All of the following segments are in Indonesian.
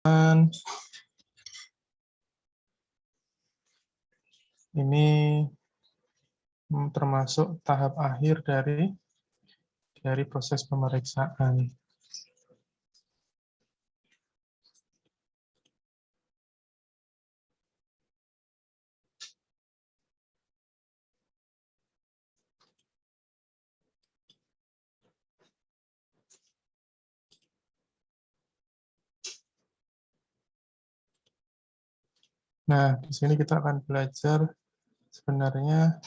Ini termasuk tahap akhir dari proses pemeriksaan. Nah, di sini kita akan belajar sebenarnya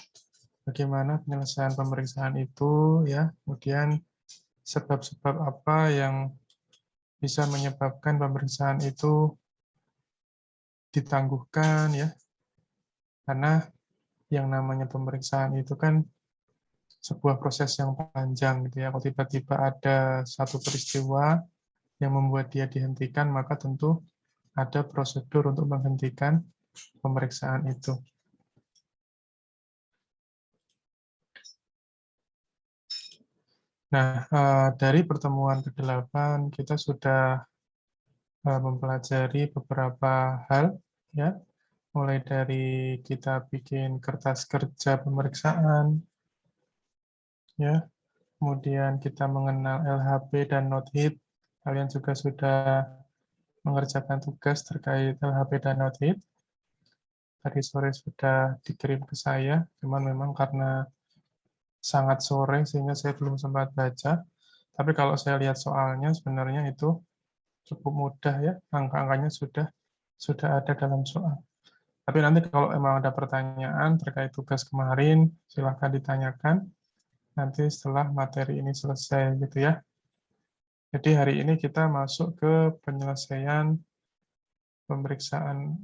bagaimana penyelesaian pemeriksaan itu, ya. Kemudian sebab-sebab apa yang bisa menyebabkan pemeriksaan itu ditangguhkan, ya. Karena yang namanya pemeriksaan itu kan sebuah proses yang panjang, gitu ya. Kalau tiba-tiba ada satu peristiwa yang membuat dia dihentikan, maka tentu ada prosedur untuk menghentikan pemeriksaan itu. Nah, dari pertemuan ke-8 kita sudah mempelajari beberapa hal, ya, mulai dari kita bikin kertas kerja pemeriksaan, ya, kemudian kita mengenal LHP dan note-hit. Kalian juga sudah mengerjakan tugas terkait LHP dan note-hit. Tadi sore sudah dikirim ke saya, cuman memang karena sangat sore sehingga saya belum sempat baca. Tapi kalau saya lihat soalnya sebenarnya itu cukup mudah, ya, angka-angkanya sudah ada dalam soal. Tapi nanti kalau emang ada pertanyaan terkait tugas kemarin, silahkan ditanyakan nanti setelah materi ini selesai, gitu ya. Jadi hari ini kita masuk ke penyelesaian pemeriksaan,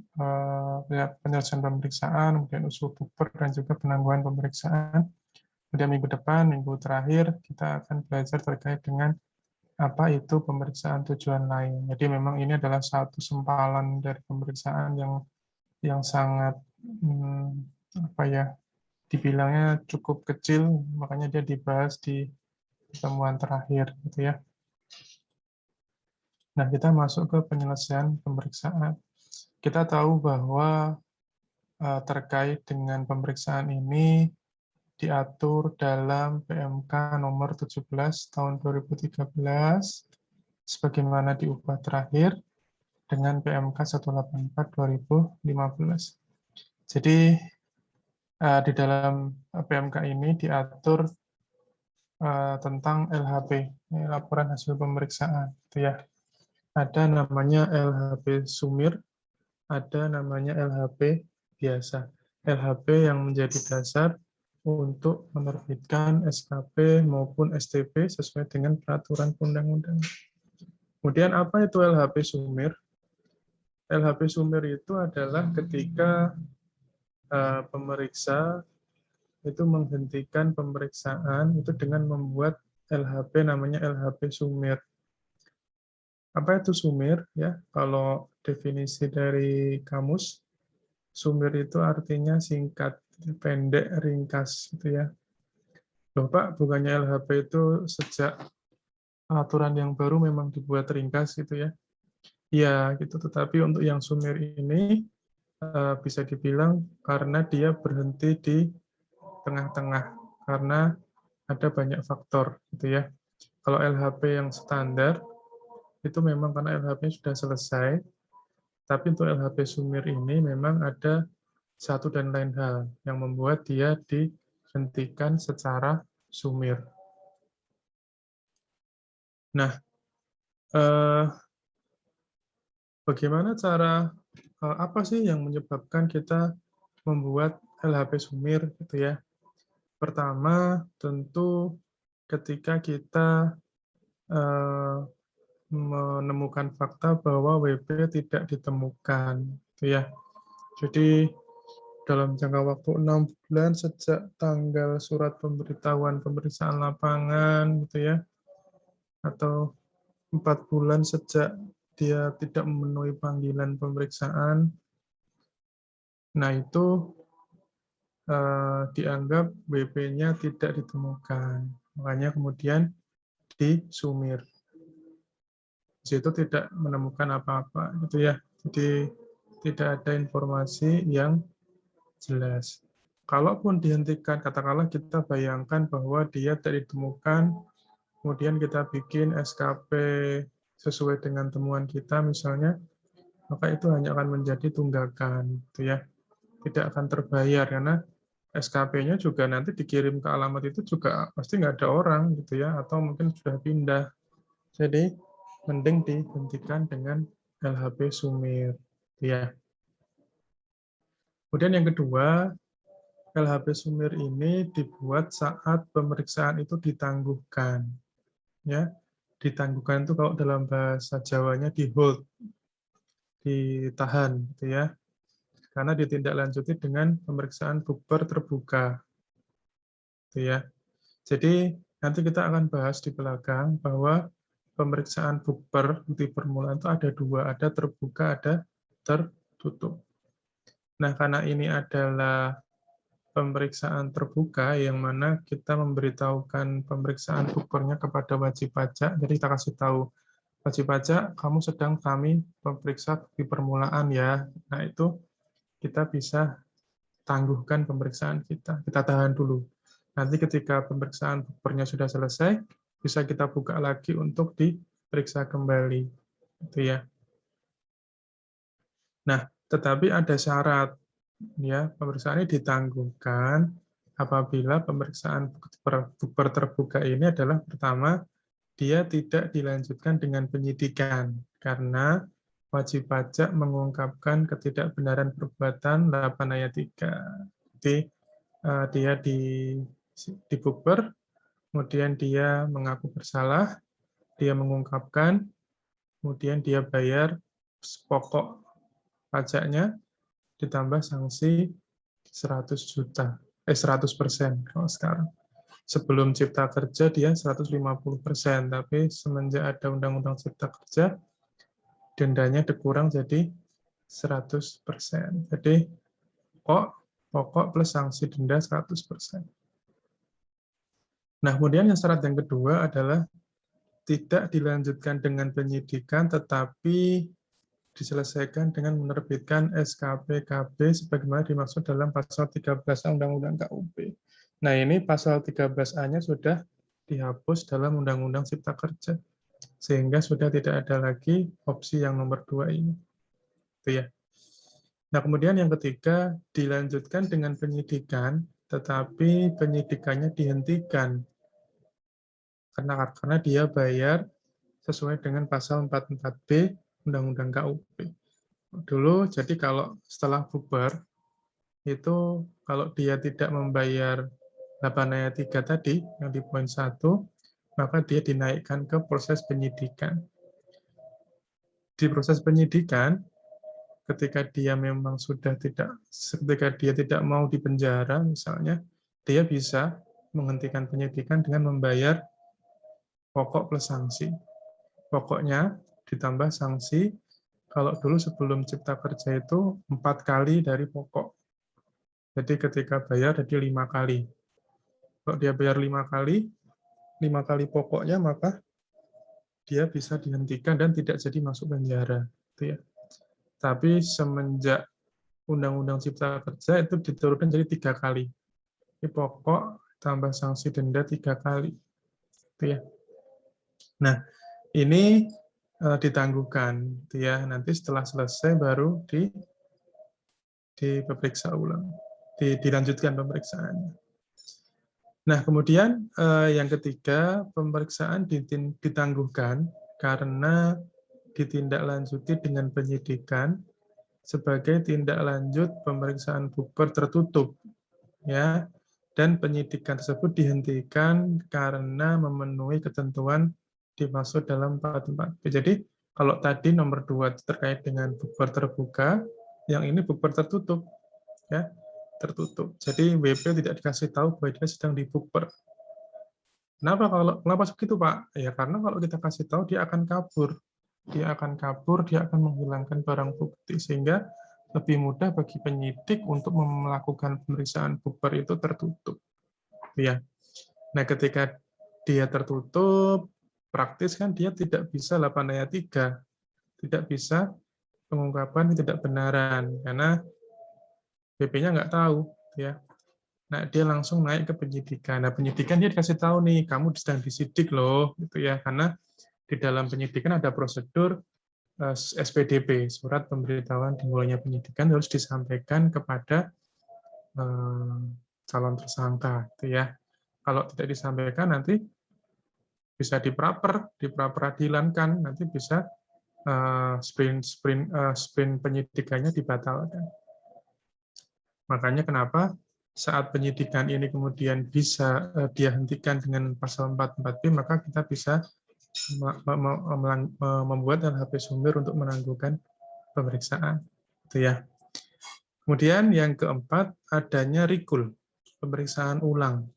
kemudian usul bukber dan juga penangguhan pemeriksaan. Kemudian minggu depan, minggu terakhir, kita akan belajar terkait dengan apa itu pemeriksaan tujuan lain. Jadi memang ini adalah satu sempalan dari pemeriksaan yang sangat apa ya, dibilangnya cukup kecil, makanya dia dibahas di pertemuan terakhir, gitu ya. Nah, kita masuk ke penyelesaian pemeriksaan. Kita tahu bahwa terkait dengan pemeriksaan ini diatur dalam PMK nomor 17 tahun 2013 sebagaimana diubah terakhir dengan PMK 184 2015. Jadi di dalam PMK ini diatur tentang LHP, laporan hasil pemeriksaan, gitu ya. Ada namanya LHP Sumir, ada namanya LHP biasa. LHP yang menjadi dasar untuk menerbitkan SKP maupun STP sesuai dengan peraturan undang-undang. Kemudian apa itu LHP Sumir? LHP Sumir itu adalah ketika pemeriksa itu menghentikan pemeriksaan itu dengan membuat LHP namanya LHP Sumir. Apa itu sumir? Ya, kalau definisi dari kamus, sumir itu artinya singkat, pendek, ringkas, gitu ya. Loh Pak, bukannya LHP itu sejak aturan yang baru memang dibuat ringkas, gitu ya? Iya, gitu. Tetapi untuk yang sumir ini bisa dibilang karena dia berhenti di tengah-tengah, karena ada banyak faktor, gitu ya. Kalau LHP yang standar itu memang karena LHP sudah selesai. Tapi untuk LHP Sumir ini memang ada satu dan lain hal yang membuat dia dihentikan secara sumir. Nah, bagaimana cara, apa sih yang menyebabkan kita membuat LHP Sumir, gitu ya? Pertama, tentu ketika kita menemukan fakta bahwa WP tidak ditemukan, gitu ya. Jadi dalam jangka waktu 6 bulan sejak tanggal surat pemberitahuan pemeriksaan lapangan, gitu ya, atau 4 bulan sejak dia tidak memenuhi panggilan pemeriksaan. Nah, itu dianggap WP-nya tidak ditemukan. Makanya kemudian disumir. itu tidak menemukan apa-apa, gitu ya. Jadi tidak ada informasi yang jelas. Kalaupun dihentikan, katakanlah kita bayangkan bahwa dia tidak ditemukan, kemudian kita bikin SKP sesuai dengan temuan kita misalnya, maka itu hanya akan menjadi tunggakan, gitu ya. Tidak akan terbayar karena SKP-nya juga nanti dikirim ke alamat itu juga pasti nggak ada orang, gitu ya, atau mungkin sudah pindah. Jadi mending dihentikan dengan LHP Sumir, gitu ya. Kemudian yang kedua, LHP Sumir ini dibuat saat pemeriksaan itu ditangguhkan, ya. Ditangguhkan itu kalau dalam bahasa Jawanya di hold, ditahan, gitu ya. Karena ditindaklanjuti dengan pemeriksaan bukber terbuka, gitu ya. Jadi nanti kita akan bahas di belakang bahwa pemeriksaan bukber di permulaan itu ada dua, ada terbuka, ada tertutup. Nah, karena ini adalah pemeriksaan terbuka yang mana kita memberitahukan pemeriksaan bukbernya kepada wajib pajak. Jadi kita kasih tahu, wajib pajak, kamu sedang kami memeriksa di permulaan ya. Nah, itu kita bisa tangguhkan pemeriksaan kita. Kita tahan dulu. Nanti ketika pemeriksaan bukbernya sudah selesai, bisa kita buka lagi untuk diperiksa kembali. Itu ya. Nah, tetapi ada syarat, ya, pemeriksaan ini ditangguhkan apabila pemeriksaan bukber terbuka ini adalah pertama, dia tidak dilanjutkan dengan penyidikan karena wajib pajak mengungkapkan ketidakbenaran perbuatan 8 ayat 3. Jadi dia di bukber, kemudian dia mengaku bersalah, dia mengungkapkan, kemudian dia bayar pokok pajaknya ditambah sanksi 100 juta, 100% kalau sekarang. Sebelum Cipta Kerja dia 150%, tapi semenjak ada Undang-Undang Cipta Kerja, dendanya dikurang jadi 100%. Jadi pokok plus sanksi denda 100%. Nah, kemudian yang syarat yang kedua adalah tidak dilanjutkan dengan penyidikan, tetapi diselesaikan dengan menerbitkan SKP-KB sebagaimana dimaksud dalam pasal 13A Undang-Undang KUP. Nah, ini pasal 13A-nya sudah dihapus dalam Undang-Undang Cipta Kerja, sehingga sudah tidak ada lagi opsi yang nomor 2 ini. Itu ya. Nah, kemudian yang ketiga, dilanjutkan dengan penyidikan, tetapi penyidikannya dihentikan karena dia bayar sesuai dengan pasal 44B Undang-Undang KUP. Dulu, jadi kalau setelah bubar, itu kalau dia tidak membayar 8 ayat 3 tadi, yang di poin 1, maka dia dinaikkan ke proses penyidikan. Di proses penyidikan, ketika dia memang sudah ketika dia tidak mau dipenjara, misalnya, dia bisa menghentikan penyidikan dengan membayar pokok plus sanksi. Pokoknya ditambah sanksi, kalau dulu sebelum Cipta Kerja itu 4 kali dari pokok. Jadi ketika bayar jadi 5 kali. Kalau dia bayar 5 kali pokoknya, maka dia bisa dihentikan dan tidak jadi masuk penjara. Itu ya. Tapi semenjak Undang-Undang Cipta Kerja itu diturunkan jadi 3 kali. Ini pokok tambah sanksi denda 3 kali. Itu ya. Nah, ini ditangguhkan. Itu ya. Nanti setelah selesai baru diperiksa ulang. Dilanjutkan pemeriksaannya. Nah, kemudian yang ketiga, pemeriksaan ditangguhkan karena ditindaklanjuti dengan penyidikan sebagai tindak lanjut pemeriksaan bukber tertutup, ya, dan penyidikan tersebut dihentikan karena memenuhi ketentuan dimaksud dalam 44B. Jadi, kalau tadi nomor 2 terkait dengan bukber terbuka, yang ini bukber tertutup, ya, tertutup. Jadi WP tidak dikasih tahu bahwa dia sedang dibukber. Kenapa begitu, Pak? Ya karena kalau kita kasih tahu dia akan kabur. Dia akan menghilangkan barang bukti sehingga lebih mudah bagi penyidik untuk melakukan pemeriksaan bukber itu tertutup. Ya. Nah, ketika dia tertutup, praktis kan dia tidak bisa 8 ayat 3, tidak bisa pengungkapan ketidakbenaran, karena BP-nya nggak tahu, ya. Nah, dia langsung naik ke penyidikan. Nah, penyidikan dia dikasih tahu nih, kamu sedang disidik loh, gitu ya, karena di dalam penyidikan ada prosedur SPDP, surat pemberitahuan dimulainya penyidikan harus disampaikan kepada calon tersangka, gitu ya. Kalau tidak disampaikan nanti bisa diperadilankan, nanti bisa sprint penyidikannya dibatalkan. Makanya kenapa saat penyidikan ini kemudian bisa dia hentikan dengan pasal 44B, maka kita bisa membuat LHP Sumir untuk menangguhkan pemeriksaan. Itu ya. Kemudian yang keempat, adanya recall, pemeriksaan ulang.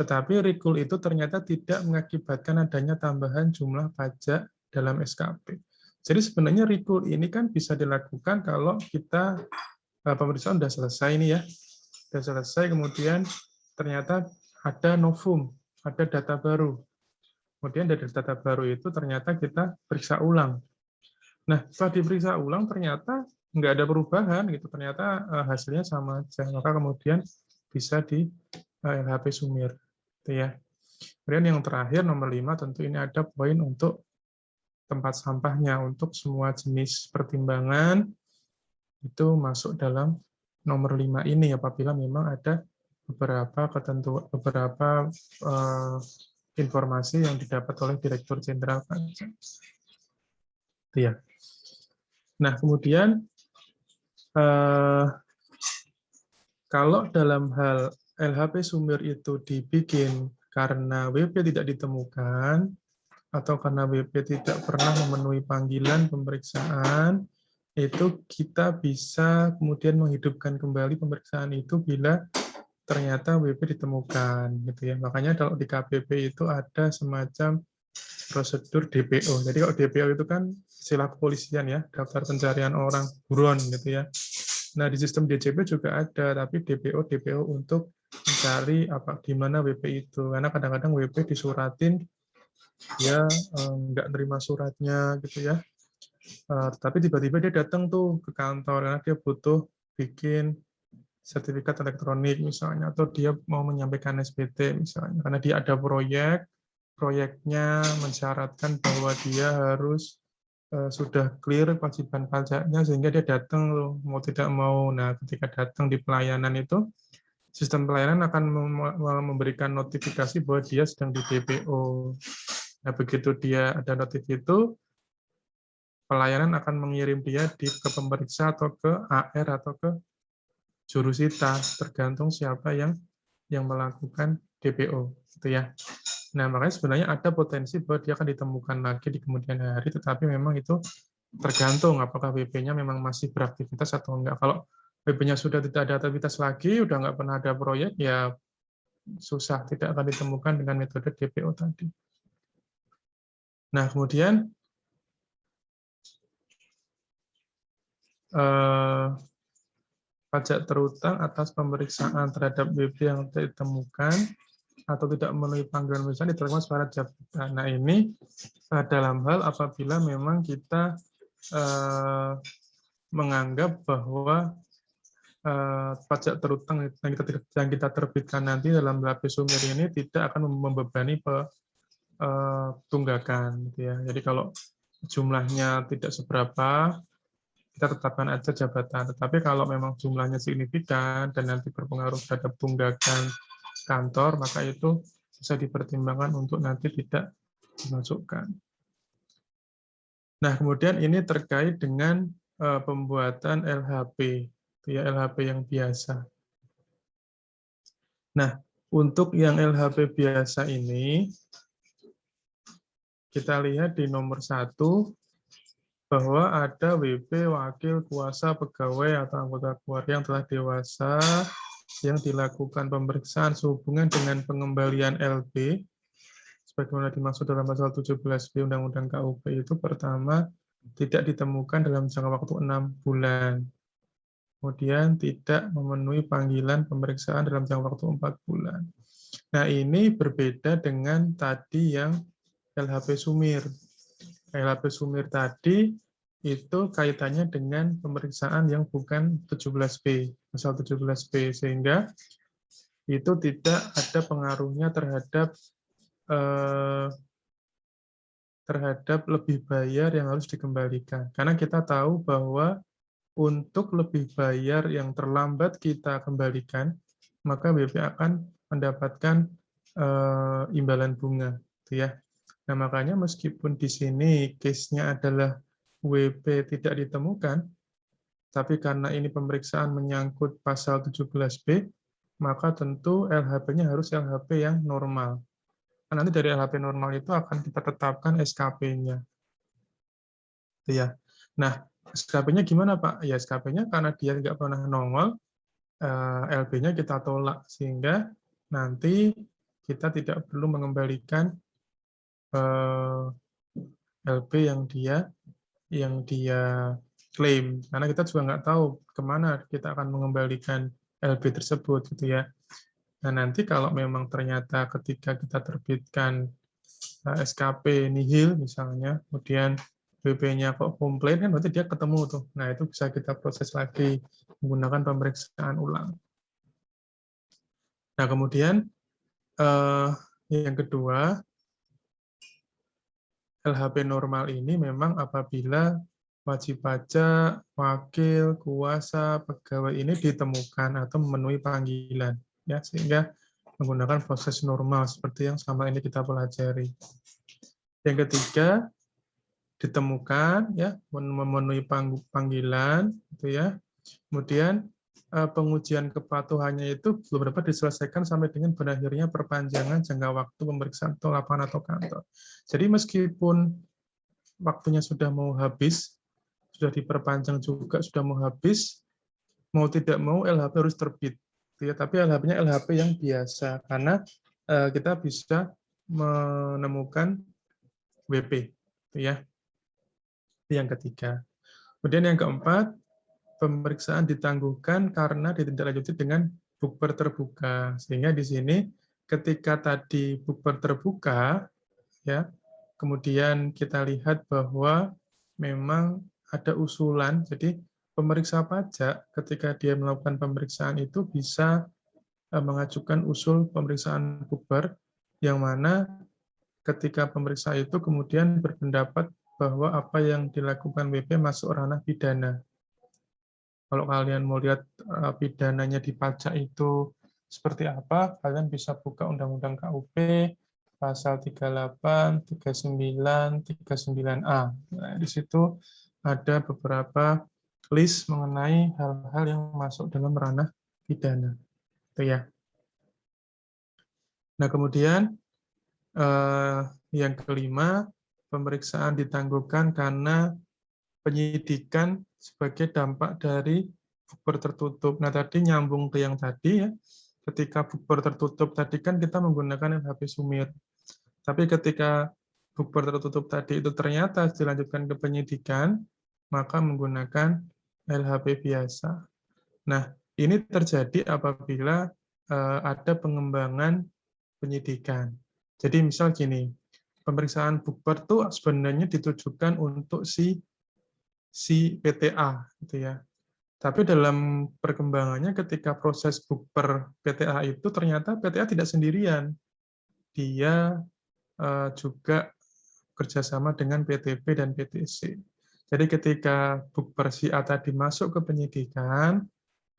Tetapi recall itu ternyata tidak mengakibatkan adanya tambahan jumlah pajak dalam SKP. Jadi sebenarnya recall ini kan bisa dilakukan kalau kita pemeriksaan sudah selesai ini ya. Sudah selesai, kemudian ternyata ada novum, ada data baru. Kemudian dari data baru itu ternyata kita periksa ulang. Nah, setelah diperiksa ulang ternyata nggak ada perubahan, gitu. Ternyata hasilnya sama aja. Maka kemudian bisa di LHP Sumir. Gitu ya. Kemudian yang terakhir, nomor 5, tentu ini ada poin untuk tempat sampahnya. Untuk semua jenis pertimbangan, itu masuk dalam nomor 5 ini apabila memang ada beberapa ketentuan, beberapa informasi yang didapat oleh Direktur Jenderal Pajak. Ya. Nah, kemudian kalau dalam hal LHP Sumir itu dibikin karena WP tidak ditemukan atau karena WP tidak pernah memenuhi panggilan pemeriksaan, itu kita bisa kemudian menghidupkan kembali pemeriksaan itu bila ternyata WP ditemukan, gitu ya. Makanya kalau di KPP itu ada semacam prosedur DPO. Jadi kalau DPO itu kan istilah kepolisian ya, daftar pencarian orang buron, gitu ya. Nah di sistem DJP juga ada, tapi DPO untuk mencari di mana WP itu. Karena kadang-kadang WP disuratin, dia nggak nerima suratnya, gitu ya. Tapi tiba-tiba dia datang tuh ke kantor karena dia butuh bikin sertifikat elektronik misalnya, atau dia mau menyampaikan SPT misalnya, karena dia ada proyeknya mensyaratkan bahwa dia harus sudah clear kewajiban pajaknya sehingga dia datang loh, mau tidak mau. Nah, ketika datang di pelayanan itu, sistem pelayanan akan memberikan notifikasi bahwa dia sedang di DPO. Nah, begitu dia ada notif itu, pelayanan akan mengirim dia ke pemeriksa atau ke AR atau ke jurusita, tergantung siapa yang melakukan DPO, gitu ya. Nah, makanya sebenarnya ada potensi bahwa dia akan ditemukan lagi di kemudian hari, tetapi memang itu tergantung apakah WP-nya memang masih beraktivitas atau enggak. Kalau WP-nya sudah tidak ada aktivitas lagi, udah nggak pernah ada proyek, ya susah, tidak akan ditemukan dengan metode DPO tadi. Nah, kemudian pajak terutang atas pemeriksaan terhadap WP yang tidak ditemukan atau tidak memenuhi panggilan pemeriksaan diterima secara jabatan. Nah, ini dalam hal apabila memang kita menganggap bahwa pajak terutang yang kita terbitkan nanti dalam LHP Sumir ini tidak akan membebani tunggakan. Gitu ya. Jadi kalau jumlahnya tidak seberapa, kita tetapkan aja jabatan. Tetapi kalau memang jumlahnya signifikan dan nanti berpengaruh terhadap tunggakan kantor, maka itu bisa dipertimbangkan untuk nanti tidak dimasukkan. Nah, kemudian ini terkait dengan pembuatan LHP, ya LHP yang biasa. Nah, untuk yang LHP biasa ini, kita lihat di nomor 1, bahwa ada WP, wakil, kuasa, pegawai, atau anggota keluarga yang telah dewasa, yang dilakukan pemeriksaan sehubungan dengan pengembalian LB, sebagaimana dimaksud dalam pasal 17B Undang-Undang KUP itu, pertama, tidak ditemukan dalam jangka waktu 6 bulan. Kemudian tidak memenuhi panggilan pemeriksaan dalam jangka waktu 4 bulan. Nah, ini berbeda dengan tadi yang LHP Sumir. LHP Sumir tadi itu kaitannya dengan pemeriksaan yang bukan 17B, pasal 17B, sehingga itu tidak ada pengaruhnya terhadap lebih bayar yang harus dikembalikan. Karena kita tahu bahwa untuk lebih bayar yang terlambat kita kembalikan, maka BP akan mendapatkan imbalan bunga, gitu ya. Nah, makanya meskipun di sini case-nya adalah WP tidak ditemukan, tapi karena ini pemeriksaan menyangkut pasal 17B, maka tentu LHP-nya harus LHP yang normal. Nah, nanti dari LHP normal itu akan kita tetapkan SKP-nya. Ya. Nah, SKP-nya gimana, Pak? Ya, SKP-nya karena dia nggak pernah nongol, LB-nya kita tolak, sehingga nanti kita tidak perlu mengembalikan LB yang dia klaim, karena kita juga nggak tahu kemana kita akan mengembalikan LB tersebut, gitu ya. Nah, nanti kalau memang ternyata ketika kita terbitkan SKP nihil misalnya, kemudian BP-nya kok komplain, kan berarti dia ketemu tuh. Nah, itu bisa kita proses lagi menggunakan pemeriksaan ulang. Nah, kemudian yang kedua, LHP normal ini memang apabila wajib pajak, wakil, kuasa, pegawai ini ditemukan atau memenuhi panggilan, ya, sehingga menggunakan proses normal seperti yang selama ini kita pelajari. Yang ketiga, ditemukan, ya, memenuhi panggilan, gitu ya. Kemudian pengujian kepatuhannya itu belum dapat diselesaikan sampai dengan berakhirnya perpanjangan jangka waktu pemeriksaan atau lapangan atau kantor. Jadi meskipun waktunya sudah mau habis, sudah diperpanjang juga, sudah mau habis, mau tidak mau LHP harus terbit. Ya, tapi LHP-nya LHP yang biasa, karena kita bisa menemukan WP. Ya. Yang ketiga. Kemudian yang keempat, pemeriksaan ditangguhkan karena ditindaklanjuti dengan bukber terbuka. Sehingga di sini ketika tadi bukber terbuka, ya, kemudian kita lihat bahwa memang ada usulan, jadi pemeriksa pajak ketika dia melakukan pemeriksaan itu bisa mengajukan usul pemeriksaan bukber, yang mana ketika pemeriksa itu kemudian berpendapat bahwa apa yang dilakukan WP masuk ranah pidana. Kalau kalian mau lihat pidananya di pajak itu seperti apa, kalian bisa buka Undang-Undang KUP, pasal 38, 39, 39A. Nah, di situ ada beberapa list mengenai hal-hal yang masuk dalam ranah pidana. Itu ya. Nah, kemudian yang kelima, pemeriksaan ditangguhkan karena penyidikan sebagai dampak dari bukber tertutup. Nah, tadi nyambung ke yang tadi ya, ketika bukber tertutup tadi kan kita menggunakan LHP Sumir. Tapi ketika bukber tertutup tadi itu ternyata dilanjutkan ke penyidikan, maka menggunakan LHP biasa. Nah, ini terjadi apabila ada pengembangan penyidikan. Jadi misal gini, pemeriksaan bukber itu sebenarnya ditujukan untuk si PTA, gitu ya. Tapi dalam perkembangannya ketika proses bukber PTA itu ternyata PTA tidak sendirian, dia juga kerjasama dengan PTB dan PTC. Jadi ketika bukber si A tadi masuk ke penyidikan,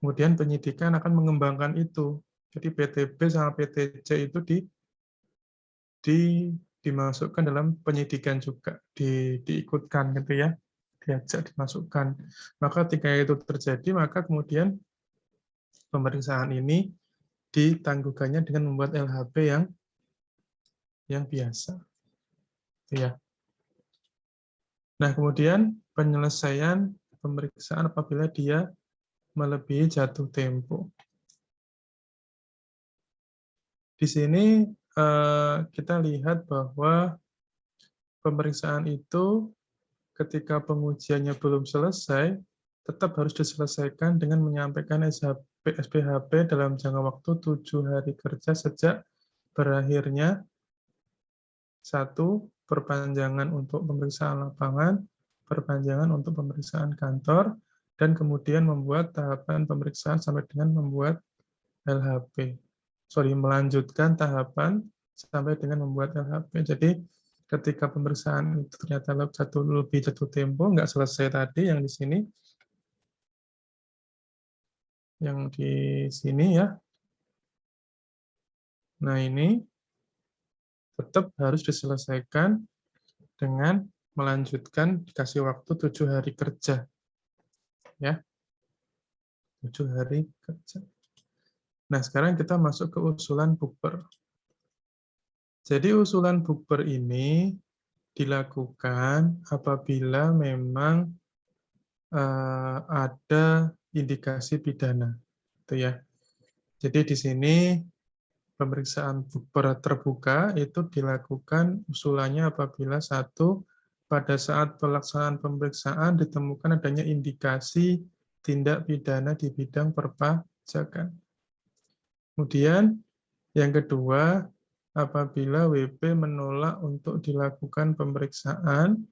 kemudian penyidikan akan mengembangkan itu. Jadi PTB sama PTC itu dimasukkan dalam penyidikan juga, diikutkan gitu ya, diajak dimasukkan. Maka ketika itu terjadi, maka kemudian pemeriksaan ini ditangguhkannya dengan membuat LHP yang biasa. Ya. Nah, kemudian penyelesaian pemeriksaan apabila dia melebihi jatuh tempo. Di sini kita lihat bahwa pemeriksaan itu ketika pengujiannya belum selesai, tetap harus diselesaikan dengan menyampaikan SPHP dalam jangka waktu 7 hari kerja sejak berakhirnya 1. perpanjangan untuk pemeriksaan lapangan, perpanjangan untuk pemeriksaan kantor, dan kemudian membuat tahapan pemeriksaan sampai dengan membuat LHP. Melanjutkan tahapan sampai dengan membuat LHP. Jadi ketika pemeriksaan itu ternyata lebih jatuh tempo, nggak selesai tadi yang di sini, ya. Nah ini tetap harus diselesaikan dengan melanjutkan dikasih waktu 7 hari kerja, ya, 7 hari kerja. Nah sekarang kita masuk ke usulan bukber. Jadi usulan bukber ini dilakukan apabila memang ada indikasi pidana, gitu ya. Jadi di sini pemeriksaan bukber terbuka itu dilakukan usulannya apabila satu, pada saat pelaksanaan pemeriksaan ditemukan adanya indikasi tindak pidana di bidang perpajakan. Kemudian yang kedua, apabila WP menolak untuk dilakukan pemeriksaan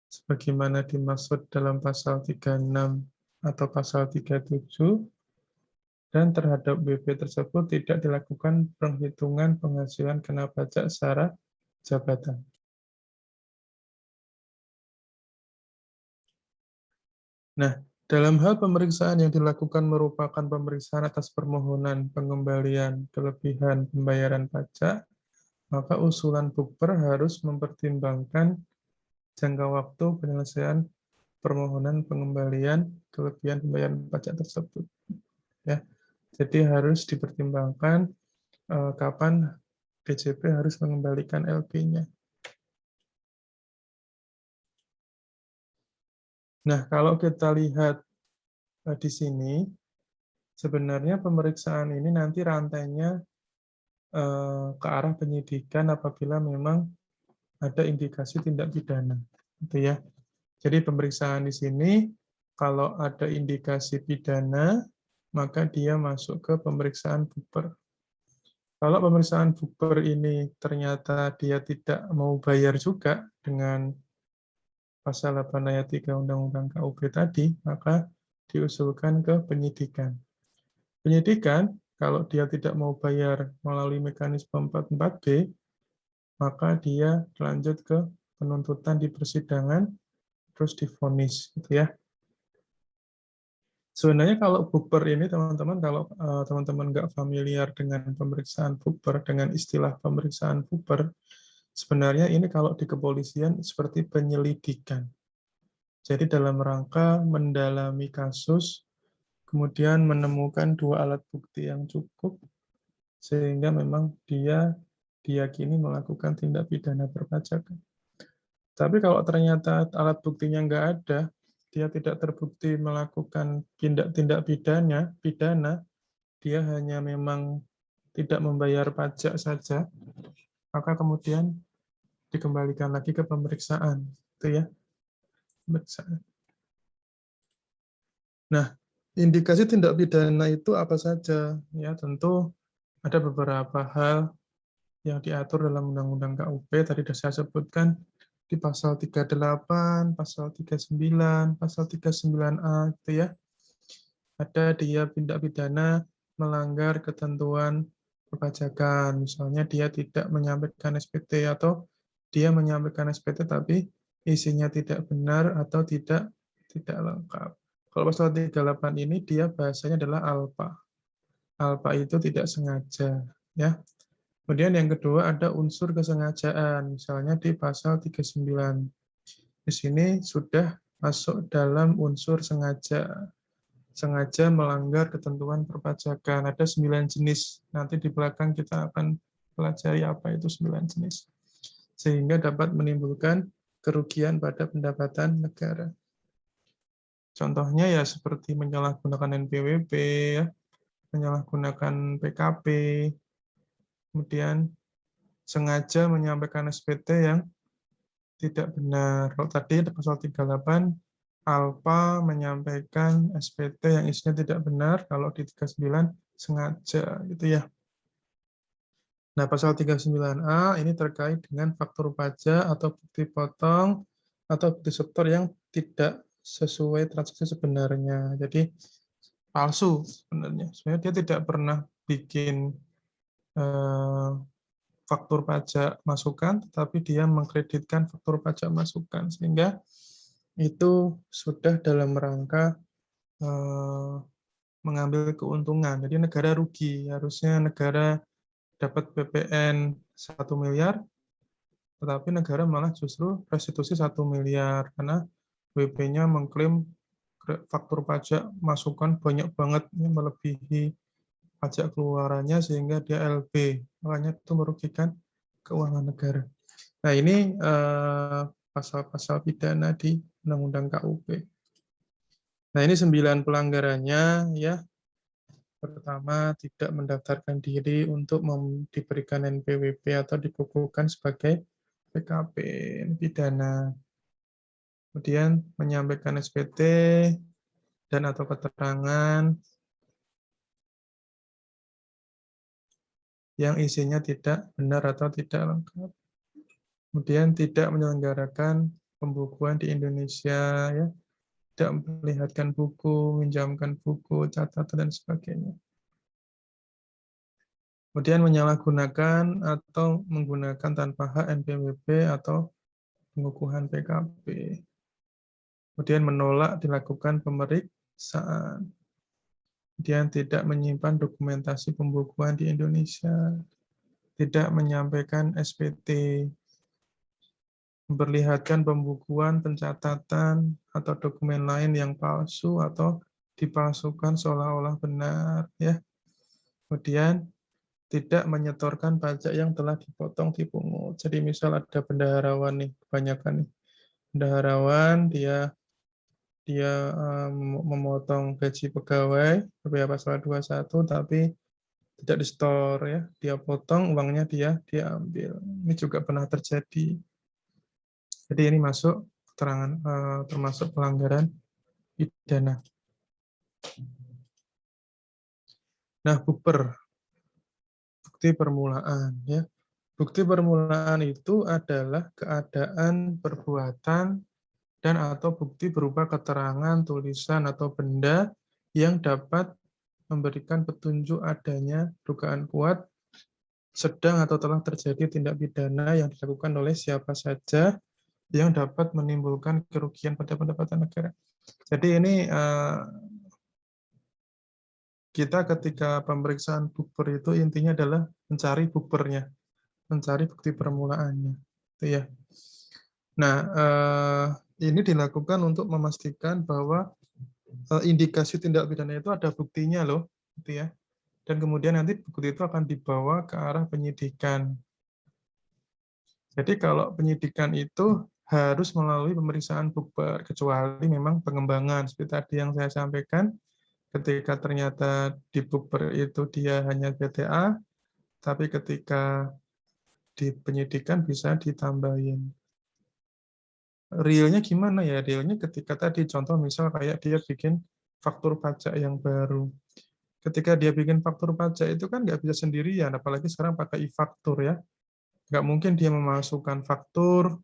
sebagaimana dimaksud dalam pasal 36 atau pasal 37, dan terhadap WP tersebut tidak dilakukan penghitungan penghasilan kena pajak secara jabatan. Nah, dalam hal pemeriksaan yang dilakukan merupakan pemeriksaan atas permohonan pengembalian kelebihan pembayaran pajak, maka usulan bukber harus mempertimbangkan jangka waktu penyelesaian permohonan pengembalian kelebihan pembayaran pajak tersebut. Ya, jadi harus dipertimbangkan kapan DJP harus mengembalikan LP-nya. Nah, kalau kita lihat di sini, sebenarnya pemeriksaan ini nanti rantainya ke arah penyidikan apabila memang ada indikasi tindak pidana, gitu ya. Jadi pemeriksaan di sini kalau ada indikasi pidana, maka dia masuk ke pemeriksaan bukber. Kalau pemeriksaan bukber ini ternyata dia tidak mau bayar juga dengan pasal 8 ayat 3 Undang-Undang KUB tadi, maka diusulkan ke penyidikan. Penyidikan, kalau dia tidak mau bayar melalui mekanisme 44B, maka dia lanjut ke penuntutan di persidangan, terus divonis, gitu ya. Sebenarnya kalau bukber ini, teman-teman, kalau teman-teman nggak familiar dengan pemeriksaan bukber, dengan istilah pemeriksaan bukber, sebenarnya ini kalau di kepolisian seperti penyelidikan. Jadi dalam rangka mendalami kasus, kemudian menemukan 2 alat bukti yang cukup, sehingga memang dia diyakini melakukan tindak pidana perpajakan. Tapi kalau ternyata alat buktinya nggak ada, dia tidak terbukti melakukan tindak pidana, dia hanya memang tidak membayar pajak saja, maka kemudian dikembalikan lagi ke pemeriksaan, itu ya, pemeriksaan. Nah, indikasi tindak pidana itu apa saja? Ya, tentu ada beberapa hal yang diatur dalam Undang-Undang KUP, tadi sudah saya sebutkan di pasal 38, pasal 39, pasal 39A, gitu ya. Ada dia tindak pidana melanggar ketentuan perpajakan, misalnya dia tidak menyampaikan SPT atau dia menyampaikan SPT tapi isinya tidak benar atau tidak lengkap. Kalau pasal 38 ini dia bahasanya adalah alpa. Alpa itu tidak sengaja, ya. Kemudian yang kedua ada unsur kesengajaan, misalnya di pasal 39. Di sini sudah masuk dalam unsur sengaja. Sengaja melanggar ketentuan perpajakan. Ada 9 jenis. Nanti di belakang kita akan pelajari apa itu 9 jenis. Sehingga dapat menimbulkan kerugian pada pendapatan negara. Contohnya ya seperti menyalahgunakan NPWP, ya, menyalahgunakan PKP, kemudian sengaja menyampaikan SPT yang tidak benar. Kalau tadi pasal 38, alpa menyampaikan SPT yang isinya tidak benar, kalau di 39 sengaja, gitu ya. Nah, pasal 39A ini terkait dengan faktur pajak atau bukti potong atau bukti setor yang tidak sesuai transaksi sebenarnya. Jadi palsu sebenarnya. Sebenarnya dia tidak pernah bikin eh, faktur pajak masukan, tetapi dia mengkreditkan faktur pajak masukan, sehingga itu sudah dalam rangka eh, mengambil keuntungan. Jadi negara rugi, harusnya negara dapat PPN 1 miliar, tetapi negara malah justru restitusi 1 miliar, karena WP-nya mengklaim faktur pajak masukan banyak banget, melebihi pajak keluarannya sehingga dia LB. Makanya itu merugikan keuangan negara. Nah, ini pasal-pasal pidana di Undang-Undang KUP. Nah, ini 9 pelanggarannya ya. Pertama, tidak mendaftarkan diri untuk diberikan NPWP atau dikukuhkan sebagai PKP, ini pidana. Kemudian menyampaikan SPT dan atau keterangan yang isinya tidak benar atau tidak lengkap. Kemudian tidak menyelenggarakan pembukuan di Indonesia, ya, tidak memperlihatkan buku, minjamkan buku, catatan dan sebagainya. Kemudian menyalahgunakan atau menggunakan tanpa hak NPWP atau pengukuhan PKP. Kemudian menolak dilakukan pemeriksaan. Kemudian tidak menyimpan dokumentasi pembukuan di Indonesia. Tidak menyampaikan SPT, memperlihatkan pembukuan, pencatatan, atau dokumen lain yang palsu atau dipalsukan seolah-olah benar. Ya. Kemudian tidak menyetorkan pajak yang telah dipotong dipungut. Jadi misal ada bendaharawan nih, kebanyakan nih. Bendaharawan dia memotong gaji pegawai, PPh pasal 21, tapi tidak di-store ya. Dia potong uangnya dia ambil. Ini juga pernah terjadi. Jadi ini masuk keterangan termasuk pelanggaran pidana. Nah, bukti permulaan ya. Bukti permulaan itu adalah keadaan perbuatan dan atau bukti berupa keterangan, tulisan atau benda yang dapat memberikan petunjuk adanya dugaan kuat sedang atau telah terjadi tindak pidana yang dilakukan oleh siapa saja yang dapat menimbulkan kerugian pada pendapatan negara. Jadi ini kita ketika pemeriksaan bukber itu intinya adalah mencari bukbernya, mencari bukti permulaannya. Itu ya. Nah, ini dilakukan untuk memastikan bahwa indikasi tindak pidana itu ada buktinya loh, gitu ya. Dan kemudian nanti bukti itu akan dibawa ke arah penyidikan. Jadi kalau penyidikan itu harus melalui pemeriksaan bukber, kecuali memang pengembangan seperti tadi yang saya sampaikan, ketika ternyata di bukber itu dia hanya BTA, tapi ketika di penyidikan bisa ditambahin. Realnya gimana ya? Realnya ketika tadi contoh misal kayak dia bikin faktur pajak yang baru. Ketika dia bikin faktur pajak itu kan nggak bisa sendirian, apalagi sekarang pakai e-faktur ya. Nggak mungkin dia memasukkan faktur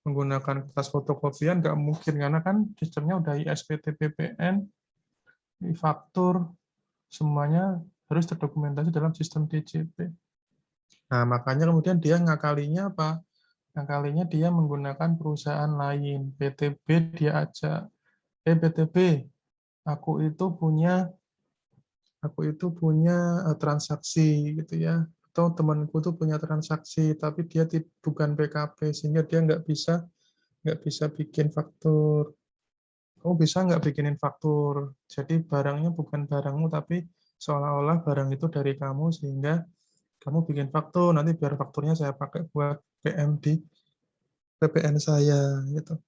menggunakan kertas fotokopian, nggak mungkin karena kan sistemnya udah ISPT PPN, e-faktur, semuanya harus terdokumentasi dalam sistem DJP. Nah, makanya kemudian dia ngakalinya apa? Ngakalinya dia menggunakan perusahaan lain, BTB dia ajak, BTB, aku itu punya transaksi gitu ya, atau temanku tuh punya transaksi, tapi dia bukan PKP sehingga dia nggak bisa bikin faktur. Kamu bisa nggak bikinin faktur? Jadi barangnya bukan barangmu, tapi seolah-olah barang itu dari kamu sehingga kamu bikin faktur, nanti biar fakturnya saya pakai buat PM di PPN saya gitu.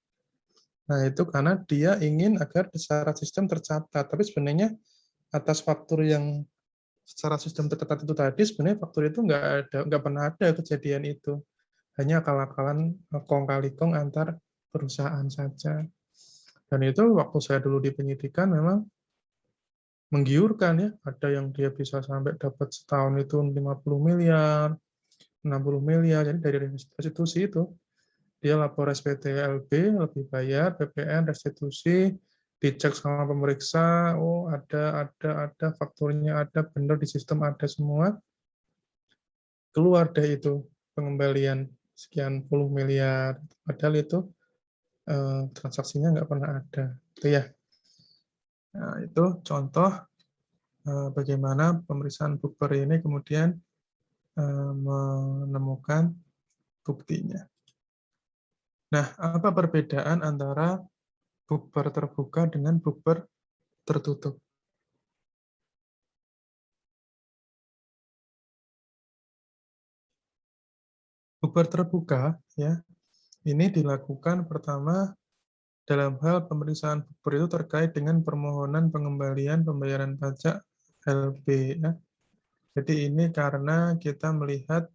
Nah, itu karena dia ingin agar secara sistem tercatat, tapi sebenarnya atas faktur yang secara sistem tercatat itu tadi, sebenarnya faktur itu nggak pernah ada kejadian itu. Hanya akal-akalan kong kali kong antar perusahaan saja. Dan itu waktu saya dulu di penyidikan memang menggiurkan ya. Ada yang dia bisa sampai dapat setahun itu 50 miliar, 60 miliar. Jadi dari restitusi itu, dia lapor SPT/LB, lebih bayar, PPN, restitusi, dicek sama pemeriksa, oh ada, fakturnya ada, benar di sistem ada semua, keluar deh itu pengembalian sekian puluh miliar. Padahal itu transaksinya nggak pernah ada. Itu ya. Nah, itu contoh bagaimana pemeriksaan bukber ini kemudian menemukan buktinya. Nah, apa perbedaan antara bukber terbuka dengan bukber tertutup? Bukber terbuka, ya, ini dilakukan pertama dalam hal pemeriksaan bukber itu terkait dengan permohonan pengembalian pembayaran pajak LB. Ya. Jadi ini karena kita melihat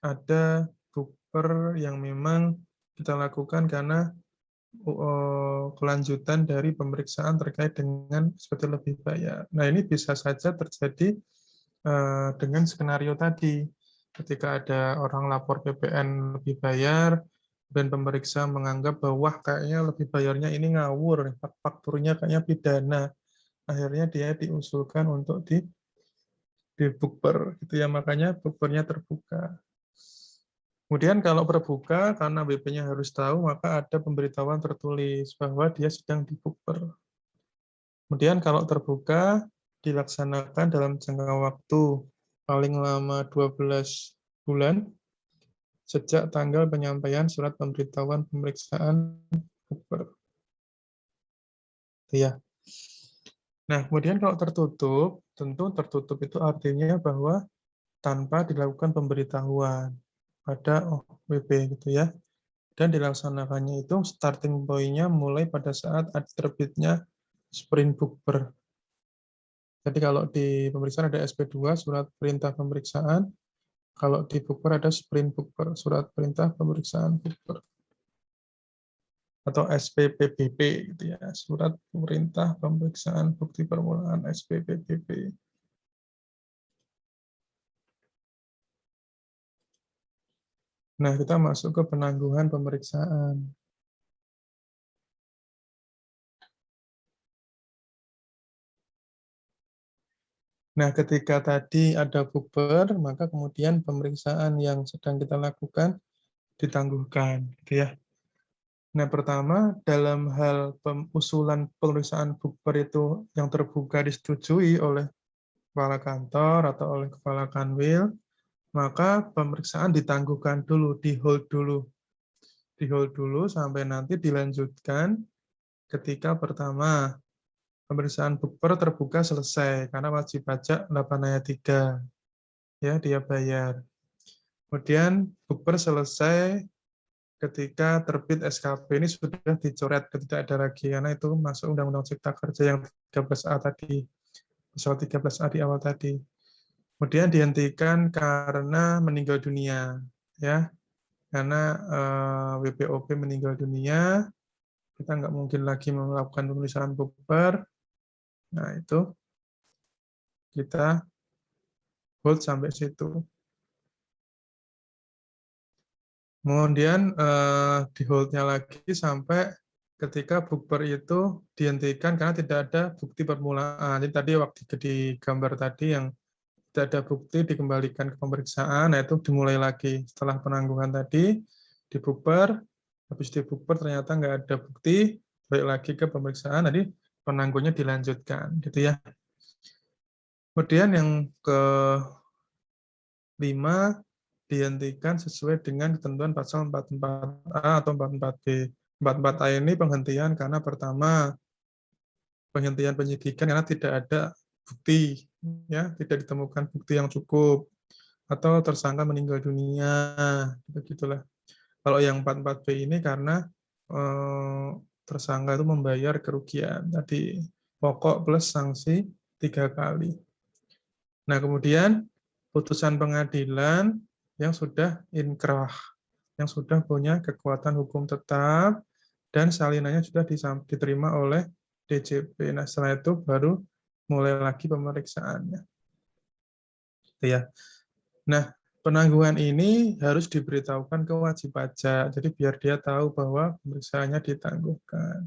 ada bukber yang memang kita lakukan karena kelanjutan dari pemeriksaan terkait dengan SPT lebih bayar. Nah, ini bisa saja terjadi dengan skenario tadi. Ketika ada orang lapor PPN lebih bayar, dan pemeriksa menganggap bahwa kayaknya lebih bayarnya ini ngawur, fakturnya kayaknya pidana. Akhirnya dia diusulkan untuk di bukber, gitu ya, makanya bukbernya terbuka. Kemudian kalau terbuka, karena BP-nya harus tahu, maka ada pemberitahuan tertulis bahwa dia sedang di bukber. Kemudian kalau terbuka, dilaksanakan dalam jangka waktu paling lama 12 bulan sejak tanggal penyampaian surat pemberitahuan pemeriksaan bukber. Ya. Nah, kemudian kalau tertutup, tentu tertutup itu artinya bahwa tanpa dilakukan pemberitahuan pada OWB gitu ya. Dan dilaksanakannya itu starting point-nya mulai pada saat terbitnya sprint bukber. Jadi kalau di pemeriksaan ada SP2, surat perintah pemeriksaan. Kalau di bukber ada sprint bukber, surat perintah pemeriksaan bukber. Atau SPPBP gitu ya, surat perintah pemeriksaan bukti permulaan SPPBP. Nah, kita masuk ke penangguhan pemeriksaan. Nah, ketika tadi ada bukber, maka kemudian pemeriksaan yang sedang kita lakukan ditangguhkan, gitu ya. Nah, pertama, dalam hal usulan pemeriksaan bukber itu yang terbuka disetujui oleh kepala kantor atau oleh kepala kanwil, maka pemeriksaan ditangguhkan dulu, di-hold dulu. Di-hold dulu sampai nanti dilanjutkan ketika pertama, pemeriksaan bukber terbuka selesai, karena wajib pajak 8 ayat 3. Ya, dia bayar. Kemudian bukber selesai ketika terbit SKP ini sudah dicoret, tidak ada lagi, karena itu masuk Undang-Undang Cipta Kerja yang 13A tadi, pasal 13A di awal tadi. Kemudian dihentikan karena meninggal dunia, ya, karena WPOP meninggal dunia, kita nggak mungkin lagi melakukan pemeriksaan bukber. Nah, itu kita hold sampai situ. Kemudian di hold-nya lagi sampai ketika bukber itu dihentikan karena tidak ada bukti permulaan. Jadi tadi waktu di gambar tadi yang tidak ada bukti dikembalikan ke pemeriksaan, nah itu dimulai lagi setelah penangguhan tadi di bukber, habis di bukber ternyata nggak ada bukti, balik lagi ke pemeriksaan, tadi penangguhnya dilanjutkan, gitu ya. Kemudian yang kelima, dihentikan sesuai dengan ketentuan pasal 44A atau 44B. 44A ini penghentian karena pertama, penghentian penyidikan karena tidak ada bukti, ya, tidak ditemukan bukti yang cukup, atau tersangka meninggal dunia, begitulah. Kalau yang 44B ini karena tersangka itu membayar kerugian, tadi pokok plus sanksi 3 kali. Nah, kemudian putusan pengadilan yang sudah inkrah, yang sudah punya kekuatan hukum tetap, dan salinannya sudah diterima oleh DJP. Nah, setelah itu baru mulai lagi pemeriksaannya. Ya. Nah, Penangguhan ini harus diberitahukan ke wajib pajak, jadi biar dia tahu bahwa pemeriksaannya ditangguhkan.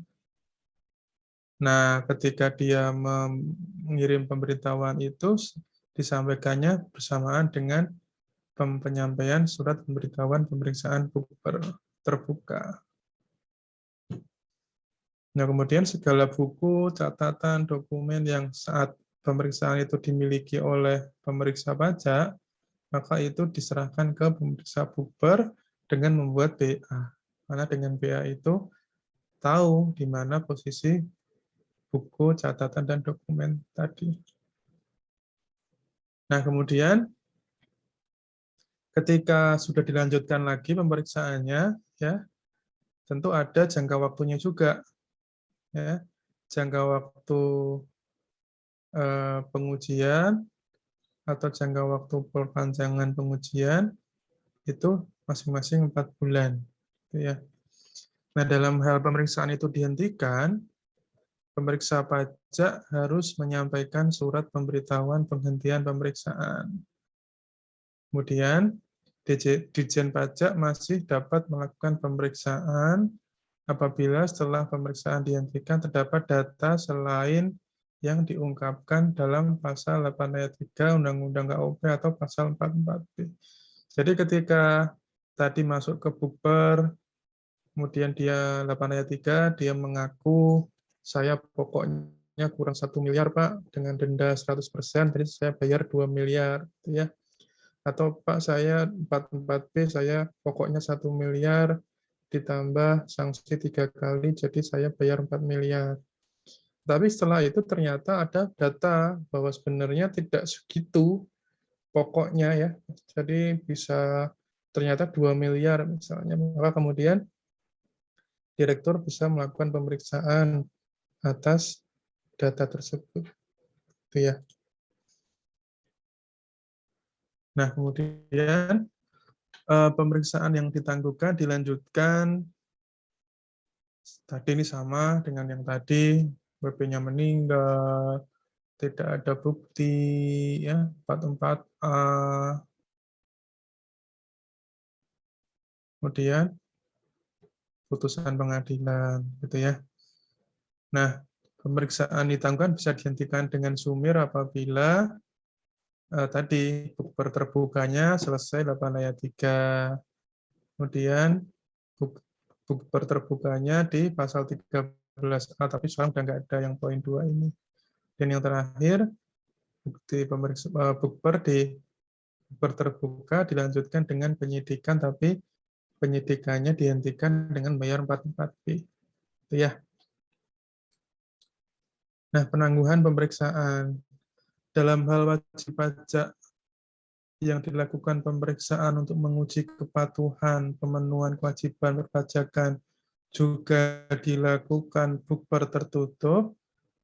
Nah, ketika dia mengirim pemberitahuan itu, disampaikannya bersamaan dengan penyampaian surat pemberitahuan pemeriksaan bukber terbuka. Nah, kemudian segala buku, catatan, dokumen yang saat pemeriksaan itu dimiliki oleh pemeriksa pajak, maka itu diserahkan ke pemeriksa bukber dengan membuat BA. Karena dengan BA itu tahu di mana posisi buku, catatan, dan dokumen tadi. Nah, kemudian ketika sudah dilanjutkan lagi pemeriksaannya, ya tentu ada jangka waktunya juga. Ya, jangka waktu pengujian atau jangka waktu perpanjangan pengujian itu masing-masing 4 bulan. Ya. Nah, dalam hal pemeriksaan itu dihentikan, pemeriksa pajak harus menyampaikan surat pemberitahuan penghentian pemeriksaan. Kemudian, Ditjen Pajak masih dapat melakukan pemeriksaan apabila setelah pemeriksaan dihentikan terdapat data selain yang diungkapkan dalam pasal 8 ayat 3 Undang-Undang KUP atau pasal 44B. Jadi ketika tadi masuk ke bukber, kemudian dia 8 ayat 3, dia mengaku saya pokoknya kurang 1 miliar Pak, dengan denda 100%, jadi saya bayar 2 miliar. Ya. Atau Pak saya 44B, saya pokoknya 1 miliar, ditambah sanksi 3 kali, jadi saya bayar 4 miliar. Tapi setelah itu ternyata ada data bahwa sebenarnya tidak segitu pokoknya ya. Jadi bisa ternyata 2 miliar misalnya. Maka kemudian direktur bisa melakukan pemeriksaan atas data tersebut. Itu ya. Nah, kemudian pemeriksaan yang ditangguhkan dilanjutkan. Tadi ini sama dengan yang tadi, WP-nya meninggal, tidak ada bukti, ya 44A. Kemudian putusan pengadilan, gitu ya. Nah, pemeriksaan ditangguhkan bisa dihentikan dengan sumir apabila tadi bukber terbukanya selesai 8 ayat 3. Kemudian bukber terbukanya di pasal 13A, tapi sekarang sudah nggak ada yang poin 2 ini. Dan yang terakhir, bukti bukber terbuka dilanjutkan dengan penyidikan, tapi penyidikannya dihentikan dengan bayar 44B. Itu ya. Nah, penangguhan pemeriksaan. Dalam hal wajib pajak yang dilakukan pemeriksaan untuk menguji kepatuhan pemenuhan kewajiban perpajakan juga dilakukan bukber tertutup,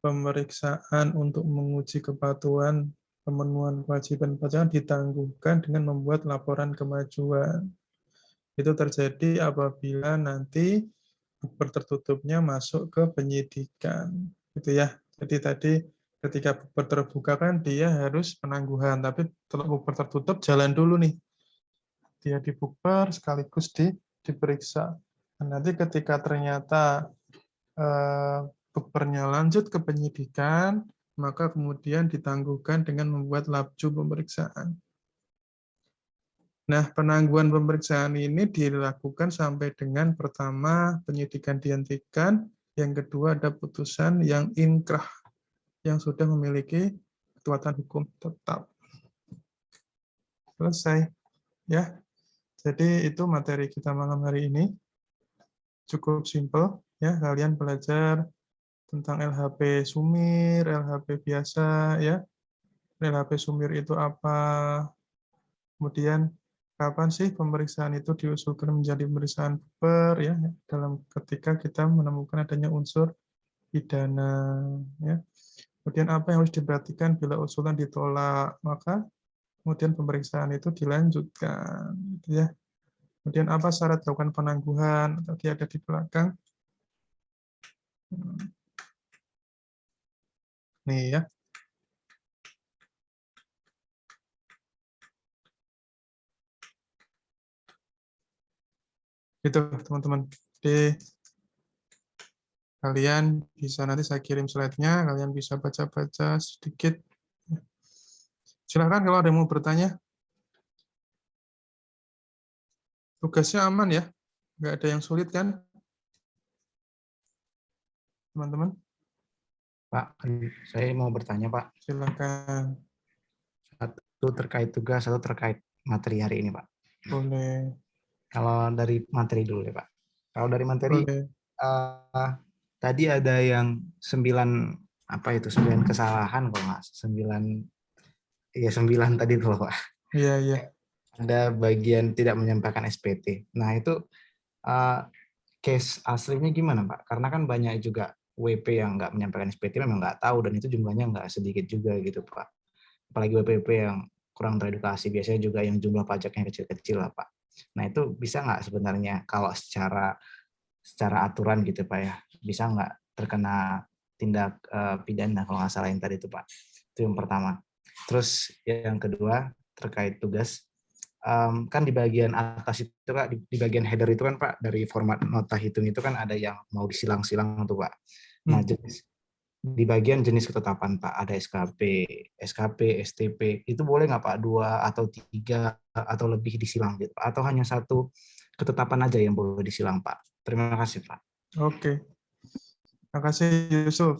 pemeriksaan untuk menguji kepatuhan pemenuhan kewajiban perpajakan ditangguhkan dengan membuat laporan kemajuan. Itu terjadi apabila nanti bukber tertutupnya masuk ke penyidikan. Gitu ya. Jadi tadi ketika bukber terbuka kan dia harus penangguhan, tapi kalau bukber tertutup jalan dulu nih. Dia di bukber sekaligus diperiksa. Dan nanti ketika ternyata bukbernya lanjut ke penyidikan, maka kemudian ditangguhkan dengan membuat labju pemeriksaan. Nah, penangguhan pemeriksaan ini dilakukan sampai dengan pertama penyidikan dihentikan, yang kedua ada putusan yang inkrah, yang sudah memiliki kekuatan hukum tetap. Selesai. Ya. Jadi itu materi kita malam hari ini. Cukup simpel ya, kalian belajar tentang LHP sumir, LHP biasa ya. LHP sumir itu apa? Kemudian kapan sih pemeriksaan itu diusulkan menjadi pemeriksaan bukber ya, dalam ketika kita menemukan adanya unsur pidana ya. Kemudian apa yang harus diperhatikan bila usulan ditolak, maka kemudian pemeriksaan itu dilanjutkan gitu ya. Kemudian apa syarat dilakukan penangguhan, tadi ada di belakang. Nih ya. Gitu, teman-teman. Jadi, kalian bisa nanti saya kirim slide-nya, kalian bisa baca-baca sedikit. Silahkan kalau ada yang mau bertanya. Tugasnya aman ya? Nggak ada yang sulit kan, teman-teman? Pak, saya mau bertanya, Pak. Silakan. Satu terkait tugas, satu terkait materi hari ini, Pak. Boleh. Kalau dari materi dulu ya, Pak. Kalau dari materi, Boleh. tadi ada yang 9 kesalahan kok, Mas. 9 tadi tuh, Pak. Iya, iya. Ada bagian tidak menyampaikan SPT. Nah, itu case aslinya gimana, Pak? Karena kan banyak juga WP yang nggak menyampaikan SPT memang nggak tahu, dan itu jumlahnya nggak sedikit juga gitu, Pak. Apalagi WP yang kurang teredukasi, biasanya juga yang jumlah pajaknya kecil-kecil lah, Pak. Nah, itu bisa nggak sebenarnya kalau secara aturan gitu, Pak ya, bisa nggak terkena tindak pidana kalau nggak salah yang tadi itu, Pak. Itu yang pertama. Terus yang kedua terkait tugas, kan di bagian atas itu, Pak, di bagian header itu kan, Pak, dari format nota hitung itu kan ada yang mau disilang-silang tuh, Pak. Nah, di bagian jenis ketetapan, Pak, ada SKP, STP, itu boleh nggak, Pak, 2 atau 3 atau lebih disilang gitu, Pak? Atau hanya satu ketetapan aja yang boleh disilang, Pak? Terima kasih, Pak. Oke. Terima kasih, Yusuf.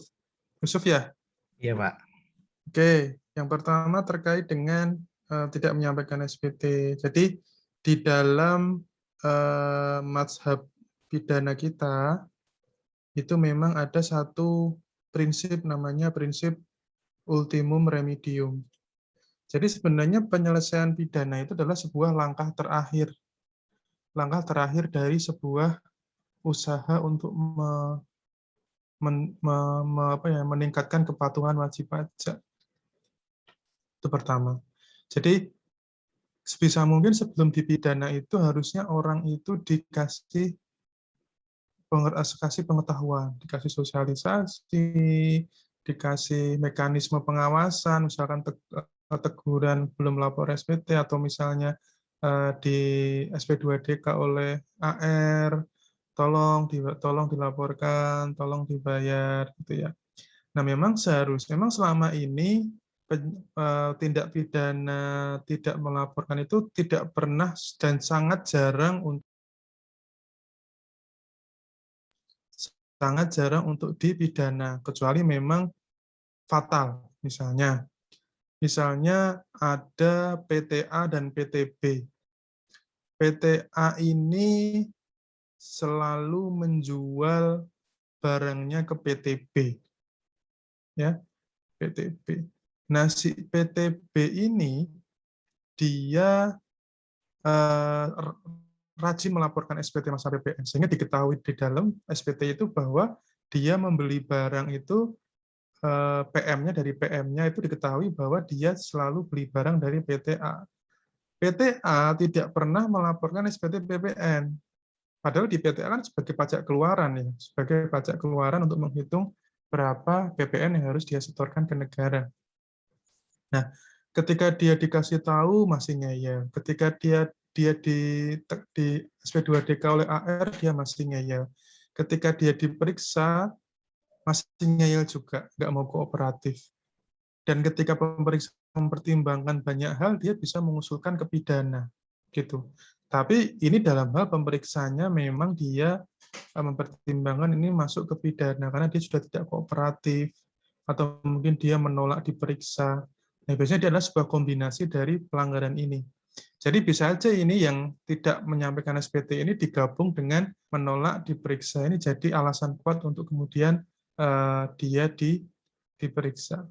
Yusuf ya? Iya, Pak. Oke. Yang pertama terkait dengan tidak menyampaikan SPT. Jadi, di dalam mazhab pidana kita, itu memang ada satu prinsip namanya prinsip ultimum remedium. Jadi sebenarnya penyelesaian pidana itu adalah sebuah langkah terakhir dari sebuah usaha untuk meningkatkan kepatuhan wajib pajak. Itu pertama. Jadi sebisa mungkin sebelum dipidana itu harusnya orang itu dikasih pengetahuan, dikasih sosialisasi, dikasih mekanisme pengawasan, misalkan teguran belum lapor SPT, atau misalnya di SP2DK oleh AR, tolong dilaporkan, tolong dibayar, gitu ya. Nah, memang selama ini tindak pidana tidak melaporkan itu tidak pernah dan sangat jarang untuk dipidana, kecuali memang fatal. Misalnya ada PTA dan PTB. PTA ini selalu menjual barangnya ke PTB, ya, PTB. Nah, si PTB ini dia rajin melaporkan SPT masa PPN, sehingga diketahui di dalam SPT itu bahwa dia membeli barang itu, PM-nya dari PM-nya itu diketahui bahwa dia selalu beli barang dari PTA. PTA tidak pernah melaporkan SPT PPN. Padahal di PTA kan sebagai pajak keluaran, ya, sebagai pajak keluaran untuk menghitung berapa PPN yang harus dia setorkan ke negara. Nah, ketika dia dikasih tahu masih ngeyel. Ketika dia di SP2DK oleh AR, dia masih ngeyel. Ketika dia diperiksa masih ngeyel juga, nggak mau kooperatif. Dan ketika pemeriksa mempertimbangkan banyak hal, dia bisa mengusulkan ke pidana, gitu. Tapi ini dalam hal pemeriksanya memang dia mempertimbangkan ini masuk ke pidana karena dia sudah tidak kooperatif, atau mungkin dia menolak diperiksa. Nah, biasanya dia adalah sebuah kombinasi dari pelanggaran ini. Jadi bisa aja ini yang tidak menyampaikan SPT ini digabung dengan menolak diperiksa, ini jadi alasan kuat untuk kemudian dia diperiksa,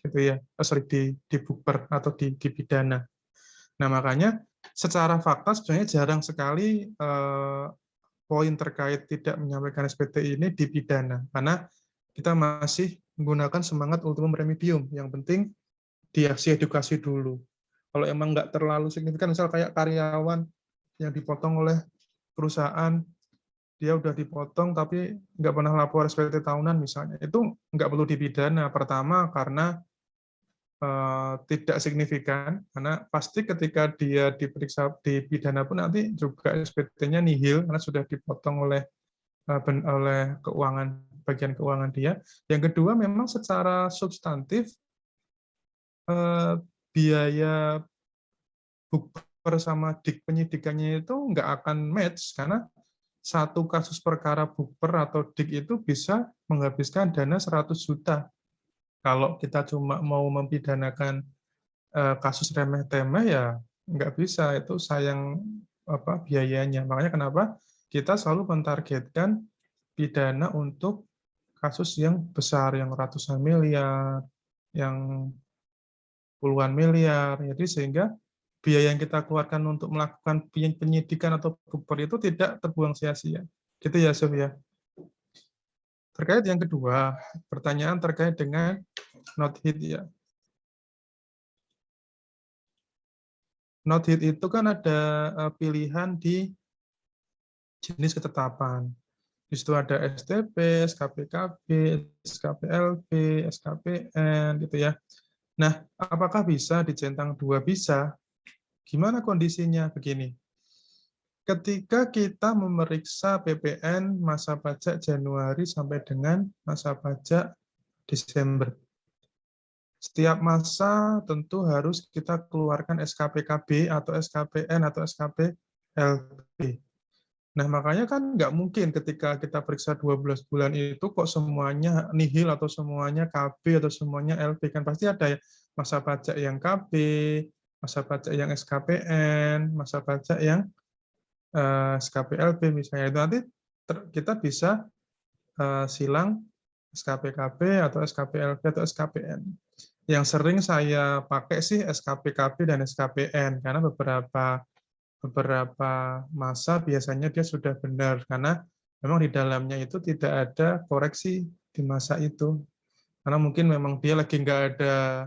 gitu ya, di bukber atau dipidana. Nah, makanya secara fakta sebenarnya jarang sekali poin terkait tidak menyampaikan SPT ini dipidana, karena kita masih menggunakan semangat ultimum remedium. Yang penting dikasih edukasi dulu. Kalau emang nggak terlalu signifikan, misal kayak karyawan yang dipotong oleh perusahaan, dia udah dipotong tapi nggak pernah lapor SPT tahunan misalnya, itu nggak perlu dipidana. Pertama, karena tidak signifikan, karena pasti ketika dia diperiksa di pidana pun nanti juga SPT-nya nihil karena sudah dipotong oleh keuangan, bagian keuangan dia. Yang kedua, memang secara substantif biaya bukper sama penyidikannya itu nggak akan match, karena satu kasus perkara bukper atau dik itu bisa menghabiskan dana 100 juta. Kalau kita cuma mau mempidanakan kasus remeh-temeh, ya nggak bisa, itu sayang biayanya. Makanya kenapa kita selalu mentargetkan pidana untuk kasus yang besar, yang ratusan miliar, yang puluhan miliar. Jadi sehingga biaya yang kita keluarkan untuk melakukan penyidikan atau bukber itu tidak terbuang sia-sia. Gitu ya, Sof ya. Terkait yang kedua, pertanyaan terkait dengan not hit ya. Not hit itu kan ada pilihan di jenis ketetapan. Di situ ada STP, SKPKB, SKPLB, SKPN gitu ya. Nah, apakah bisa dicentang dua? Bisa. Gimana kondisinya? Begini. Ketika kita memeriksa PPN masa pajak Januari sampai dengan masa pajak Desember. Setiap masa tentu harus kita keluarkan SKPKB atau SKPN atau SKPLB. Nah, makanya kan nggak mungkin ketika kita periksa 12 bulan itu kok semuanya nihil atau semuanya KB atau semuanya LP. Kan pasti ada ya masa pajak yang KB, masa pajak yang SKPN, masa pajak yang SKPLB misalnya. Itu nanti kita bisa silang SKPKB atau SKPLB atau SKPN. Yang sering saya pakai sih SKPKB dan SKPN, karena beberapa masa biasanya dia sudah benar, karena memang di dalamnya itu tidak ada koreksi di masa itu. Karena mungkin memang dia lagi nggak ada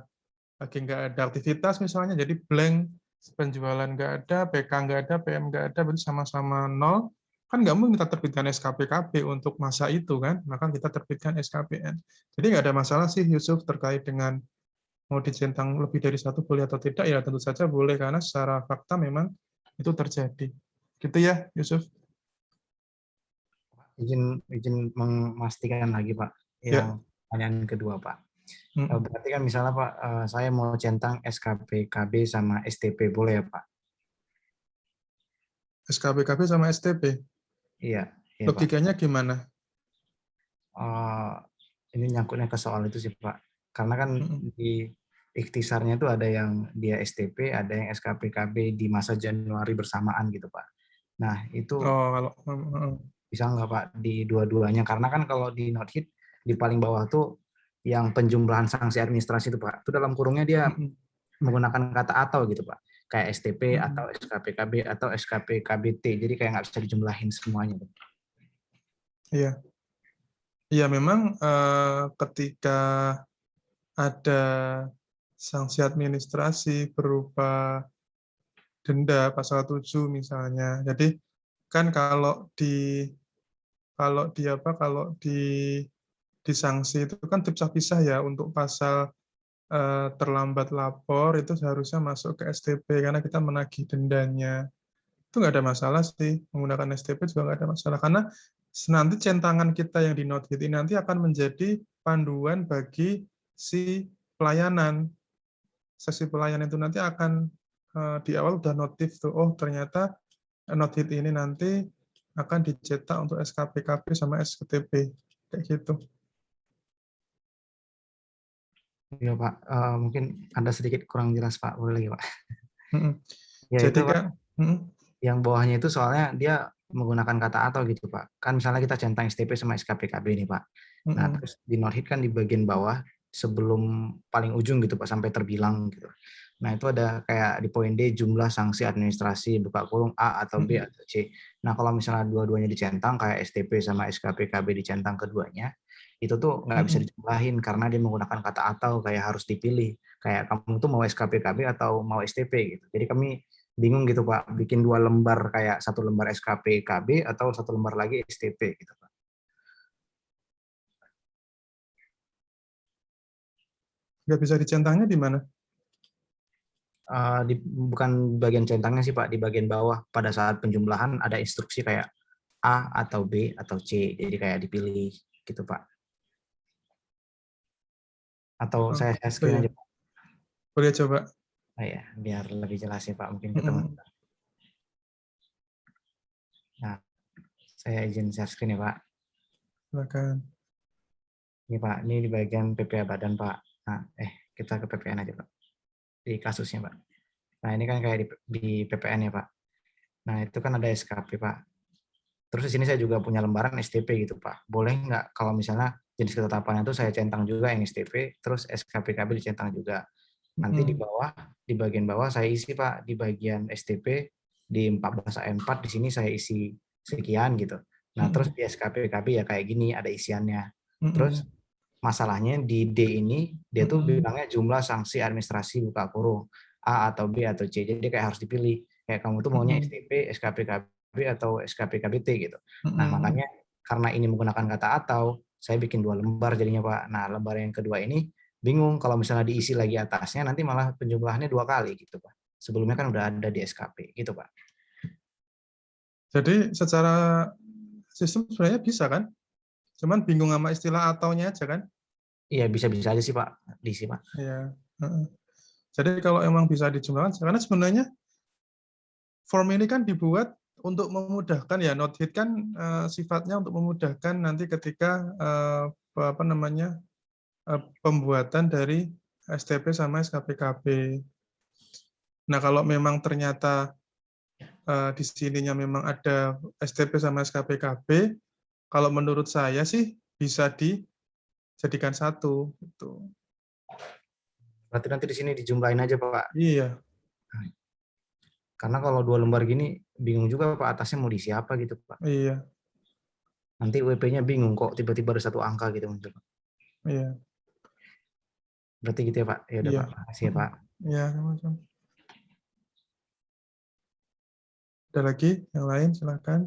aktivitas misalnya, jadi blank, penjualan nggak ada, PK nggak ada, PM nggak ada, berarti sama-sama nol. Kan nggak mungkin kita terbitkan SKPKB untuk masa itu kan, maka kita terbitkan SKPN. Jadi nggak ada masalah sih Yusuf terkait dengan mau dicentang lebih dari satu boleh atau tidak, ya tentu saja boleh, karena secara fakta memang itu terjadi. Gitu ya, Yusuf? Izin memastikan lagi Pak, Ya. yang pertanyaan kedua Pak. Hmm. Berarti kan misalnya Pak, saya mau centang SKPKB sama STP, boleh ya Pak? SKPKB sama STP. Iya, iya Pak. Logikanya gimana? Eh, ini nyangkutnya ke soal itu sih Pak. Karena kan Hmm. di ikhtisarnya itu ada yang dia STP, ada yang SKPKB di masa Januari bersamaan gitu Pak. Nah itu Oh, kalau bisa nggak Pak di dua-duanya? Karena kan kalau di not hit di paling bawah tuh yang penjumlahan sanksi administrasi itu Pak, itu dalam kurungnya dia hmm. menggunakan kata atau gitu Pak, kayak STP Hmm. atau SKPKB atau SKPKBT, jadi kayak nggak bisa dijumlahin semuanya. Iya. Iya, memang ketika ada sanksi administrasi berupa denda pasal 7 misalnya. Jadi kan kalau di sanksi itu kan terpisah-pisah ya, untuk pasal terlambat lapor itu seharusnya masuk ke STP karena kita menagih dendanya. Itu nggak ada masalah sih, menggunakan STP juga nggak ada masalah, karena nanti centangan kita yang di note hit ini nanti akan menjadi panduan bagi si pelayanan. Sesi pelayanan itu nanti akan di awal udah notif tuh, oh ternyata note hit ini nanti akan dicetak untuk SKPKB sama SKTP, kayak gitu. Ya Pak, mungkin ada sedikit kurang jelas Pak, boleh lagi Pak? Ya itu Jadi Pak, kan, yang bawahnya itu soalnya dia menggunakan kata atau gitu Pak. Kan misalnya kita centang STP sama SKPKB nih Pak. Nah terus di not hit kan di bagian bawah sebelum paling ujung gitu Pak, sampai terbilang gitu. Nah itu ada kayak di poin D jumlah sanksi administrasi buka kurung A atau B atau C. Nah kalau misalnya dua-duanya dicentang kayak STP sama SKPKB dicentang keduanya, itu tuh nggak bisa dijumlahin karena dia menggunakan kata atau, kayak harus dipilih. Kayak kamu tuh mau SKPKB atau mau STP gitu. Jadi kami bingung gitu Pak, bikin 2 lembar, kayak 1 lembar SKPKB atau 1 lembar lagi STP gitu Pak. Nggak bisa dicentangnya di mana? Bukan bagian centangnya sih Pak, di bagian bawah pada saat penjumlahan ada instruksi kayak A atau B atau C, jadi kayak dipilih gitu Pak. Atau Oh, saya gitu screen ya. aja Pak. Boleh coba. Oh ya, biar lebih jelas ya Pak, mungkin ke Mm-mm. teman-teman. Nah, saya izin share screen ya Pak. Silakan. Ini Pak, ini di bagian PPA badan Pak. Nah, kita ke PPN aja Pak. Di kasusnya Pak. Nah, ini kan kayak di PPN ya Pak. Nah, itu kan ada SKP Pak. Terus di sini saya juga punya lembaran STP gitu Pak. Boleh nggak kalau misalnya jenis ketetapannya itu saya centang juga yang STP, terus SKPKB dicentang juga. Nanti di Mm-mm. bawah, di bagian bawah saya isi Pak, di bagian STP, di 14 A4, di sini saya isi sekian gitu. Nah, terus Mm-mm. di SKPKB ya kayak gini, ada isiannya. Terus Mm-mm. masalahnya di D ini, dia tuh Mm-mm. bilangnya jumlah sanksi administrasi buka kurung. A atau B atau C. Jadi kayak harus dipilih. Kayak kamu tuh maunya Mm-mm. STP, SKPKB, atau SKPKBT gitu. Nah, Mm-mm. makanya karena ini menggunakan kata atau, saya bikin 2 lembar jadinya Pak. Nah, lembar yang kedua ini bingung kalau misalnya diisi lagi atasnya, nanti malah penjumlahannya 2 kali gitu Pak. Sebelumnya kan udah ada di SKP gitu Pak. Jadi secara sistem sebenarnya bisa kan? Cuman bingung sama istilah ataunya aja kan? Iya, bisa-bisa aja sih Pak, diisi Pak. Ya. Jadi kalau emang bisa dijumlahkan, karena sebenarnya form ini kan dibuat untuk memudahkan ya, not hit kan sifatnya untuk memudahkan nanti ketika apa namanya pembuatan dari STP sama SKPKB. Nah kalau memang ternyata di sininya memang ada STP sama SKPKB, kalau menurut saya sih bisa dijadikan satu. Gitu. Berarti nanti di sini dijumlahin aja Pak. Iya, Karena kalau 2 lembar gini bingung juga Pak atasnya mau diisi apa gitu Pak. iya, Nanti WP-nya bingung kok tiba-tiba ada 1 angka gitu muncul. iya, Berarti gitu ya Pak. Ya udah iya. Pak, makasih ya Pak. Iya, sama-sama. Ada lagi yang lain, silakan.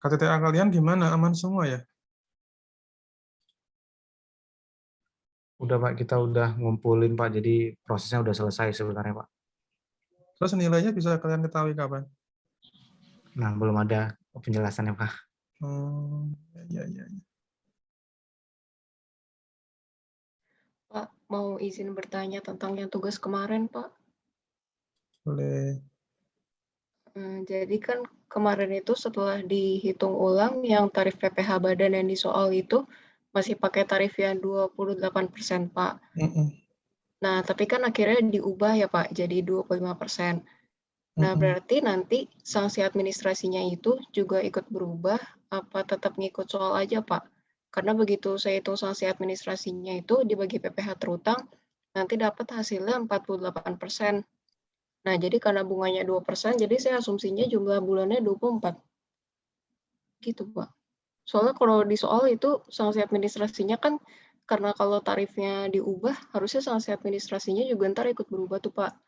KTTA kalian gimana? Aman semua ya? Udah Pak, kita udah ngumpulin Pak, jadi prosesnya udah selesai sebenarnya Pak. Terus nilainya bisa kalian ketahui kapan? Nah, belum ada penjelasannya Pak. Oh, ya, ya, ya. Pak, mau izin bertanya tentang yang tugas kemarin, Pak. Boleh. Jadi kan kemarin itu setelah dihitung ulang yang tarif PPh badan yang disoal itu masih pakai tarif yang 28%, Pak. Mm-mm. Nah, tapi kan akhirnya diubah ya, Pak, jadi 25%. Nah, Mm-mm. berarti nanti sanksi administrasinya itu juga ikut berubah, apa tetap ngikut soal aja, Pak? Karena begitu saya hitung sanksi administrasinya itu dibagi PPh terutang, nanti dapat hasilnya 48%. Nah, jadi karena bunganya 2%, jadi saya asumsinya jumlah bulannya 24. Gitu, Pak. Soalnya kalau di soal itu sanksi administrasinya kan karena kalau tarifnya diubah, harusnya sanksi administrasinya juga ntar ikut berubah tuh, Pak.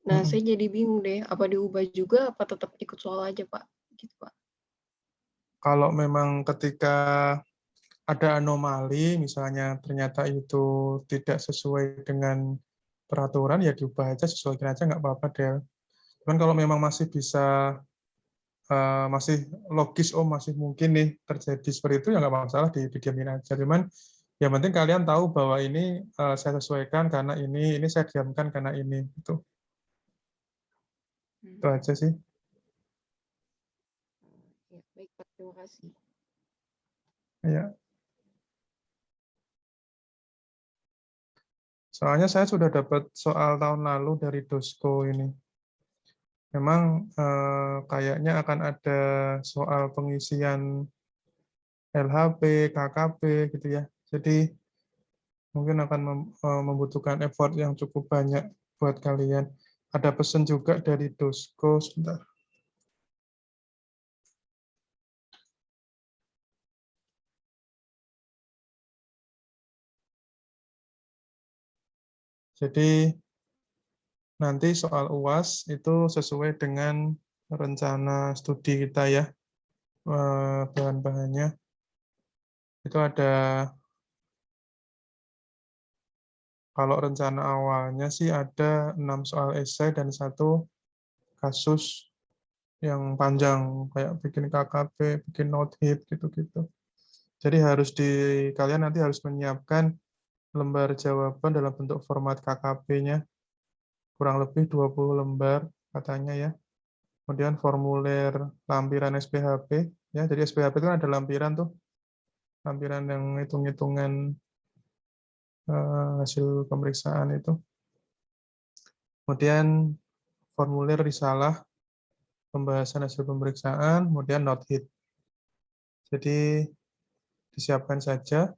Nah, Mm-mm. saya jadi bingung deh, apa diubah juga, apa tetap ikut soal aja, Pak? Gitu, Pak. Kalau memang ketika ada anomali, misalnya ternyata itu tidak sesuai dengan peraturan, ya diubah aja, sesuaikan aja, nggak apa-apa, Del. Cuman kalau memang masih bisa, masih logis, oh masih mungkin nih terjadi seperti itu, ya nggak masalah, didiamin aja. Cuman yang penting kalian tahu bahwa ini saya sesuaikan karena ini saya diamkan karena ini. Itu aja sih. Ya, baik, Pak. Terima kasih. Ya. Soalnya saya sudah dapat soal tahun lalu dari Dosko ini. Memang kayaknya akan ada soal pengisian LHP, KKP gitu ya. Jadi mungkin akan membutuhkan effort yang cukup banyak buat kalian. Ada pesan juga dari Dosko, sebentar. Jadi nanti soal UAS itu sesuai dengan rencana studi kita ya, bahan-bahannya. Itu ada, kalau rencana awalnya sih ada 6 soal esai dan 1 kasus yang panjang, kayak bikin KKP, bikin note-hit, gitu-gitu. Jadi kalian nanti harus menyiapkan lembar jawaban dalam bentuk format KKP-nya, kurang lebih 20 lembar katanya ya. Kemudian formulir lampiran SPHP, ya. Jadi SPHP itu kan ada lampiran tuh, lampiran yang hitung-hitungan hasil pemeriksaan itu. Kemudian formulir risalah, pembahasan hasil pemeriksaan, kemudian note hit. Jadi disiapkan saja.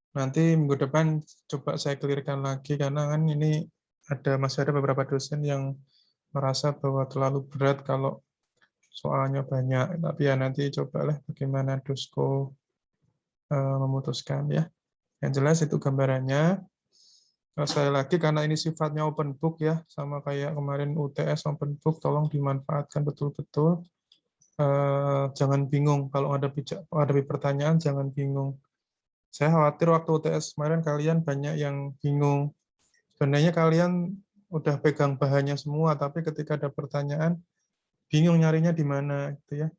Nanti minggu depan coba saya clear-kan lagi, karena kan ini masih ada beberapa dosen yang merasa bahwa terlalu berat kalau soalnya banyak. Tapi ya nanti cobalah bagaimana Dosko memutuskan ya. Yang jelas itu gambarannya. Sekali lagi karena ini sifatnya open book ya, sama kayak kemarin UTS open book, tolong dimanfaatkan betul-betul. Jangan bingung kalau ada pertanyaan, jangan bingung. Saya khawatir waktu UTS kemarin kalian banyak yang bingung. Sebenarnya kalian udah pegang bahannya semua, tapi ketika ada pertanyaan, bingung nyarinya di mana gitu ya.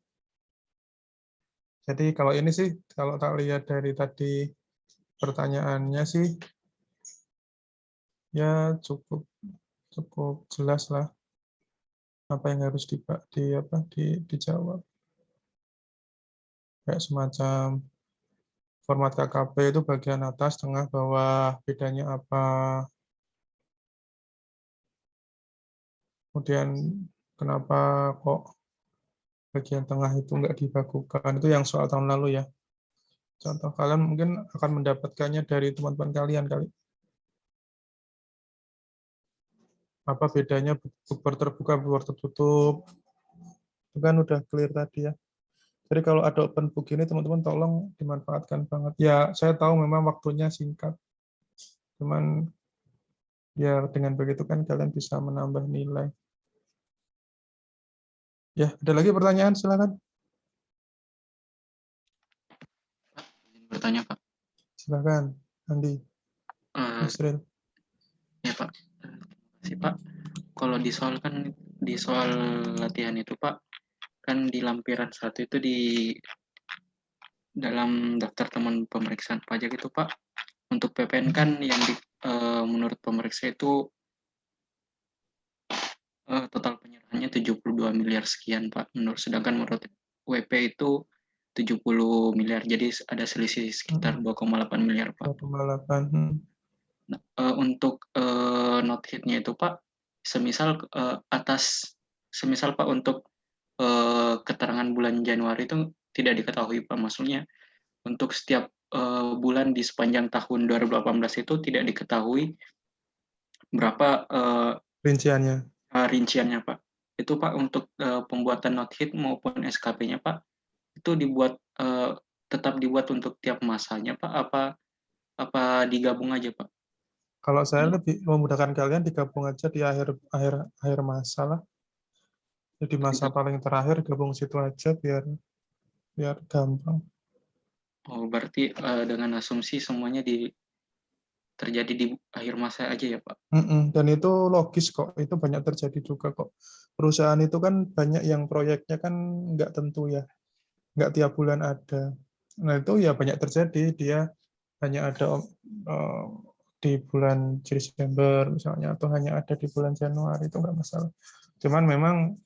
Jadi kalau ini sih, kalau tak lihat dari tadi pertanyaannya sih, ya cukup jelas lah apa yang harus dijawab. Kayak semacam format KKP itu bagian atas, tengah, bawah, bedanya apa. Kemudian kenapa kok bagian tengah itu nggak dibakukan. Itu yang soal tahun lalu ya. Contoh kalian mungkin akan mendapatkannya dari teman-teman kalian kali. Apa bedanya bookber terbuka, bookber tertutup. Itu kan udah clear tadi ya. Jadi kalau ada open book ini teman-teman tolong dimanfaatkan banget. Ya, saya tahu memang waktunya singkat. Cuman ya dengan begitu kan kalian bisa menambah nilai. Ya, ada lagi pertanyaan? Silakan. Bertanya, Pak. Silakan, Andi. Yusril. Ya, Pak. Terima kasih, Pak. Kalau di soal latihan itu, Pak, kan di lampiran 1 itu di dalam daftar teman pemeriksaan pajak itu, Pak, untuk PPN kan yang menurut pemeriksa itu total penyerahannya 72 miliar sekian, Pak. Sedangkan menurut WP itu 70 miliar. Jadi ada selisih sekitar 2,8 miliar, Pak. 2,8. Nah, untuk note hit-nya itu, Pak, semisal Pak untuk keterangan bulan Januari itu tidak diketahui, Pak. Maksudnya untuk setiap bulan di sepanjang tahun 2018 itu tidak diketahui berapa rinciannya, Pak. Itu, Pak, untuk pembuatan note hit maupun SKP-nya, Pak, itu tetap dibuat untuk tiap masanya, Pak, apa digabung aja, Pak? Kalau saya lebih memudahkan kalian digabung aja di akhir masa lah. Jadi masa paling terakhir gabung situ aja biar gampang. Oh, berarti dengan asumsi semuanya terjadi di akhir masa aja ya, Pak? Dan itu logis kok, itu banyak terjadi juga kok. Perusahaan itu kan banyak yang proyeknya kan nggak tentu ya, nggak tiap bulan ada. Nah itu ya banyak terjadi, dia hanya ada di bulan Desember misalnya, atau hanya ada di bulan Januari, itu nggak masalah. Cuman memang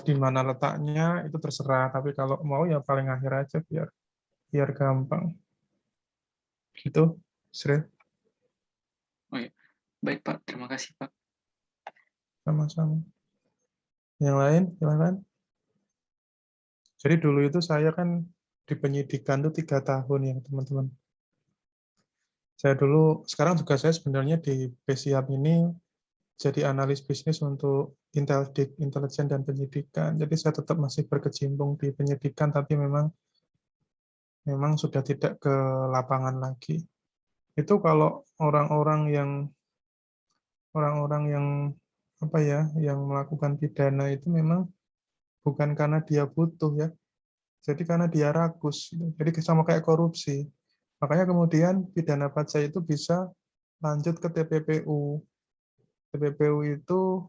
di mana letaknya itu terserah, tapi kalau mau ya paling akhir aja biar gampang. Gitu, Sri. Oh ya, baik Pak, terima kasih Pak. Sama-sama. Yang lain, silakan. Jadi dulu itu saya kan di penyidikan tuh 3 tahun ya teman-teman. Saya dulu, sekarang juga saya sebenarnya di PSIAP ini jadi analis bisnis untuk Inteldik, intelijen dan penyidikan. Jadi saya tetap masih berkecimpung di penyidikan, tapi memang memang sudah tidak ke lapangan lagi. Itu kalau orang-orang yang apa ya, yang melakukan pidana itu memang bukan karena dia butuh ya, jadi karena dia rakus. Gitu. Jadi sama kayak korupsi. Makanya kemudian pidana pajak itu bisa lanjut ke TPPU. TPPU itu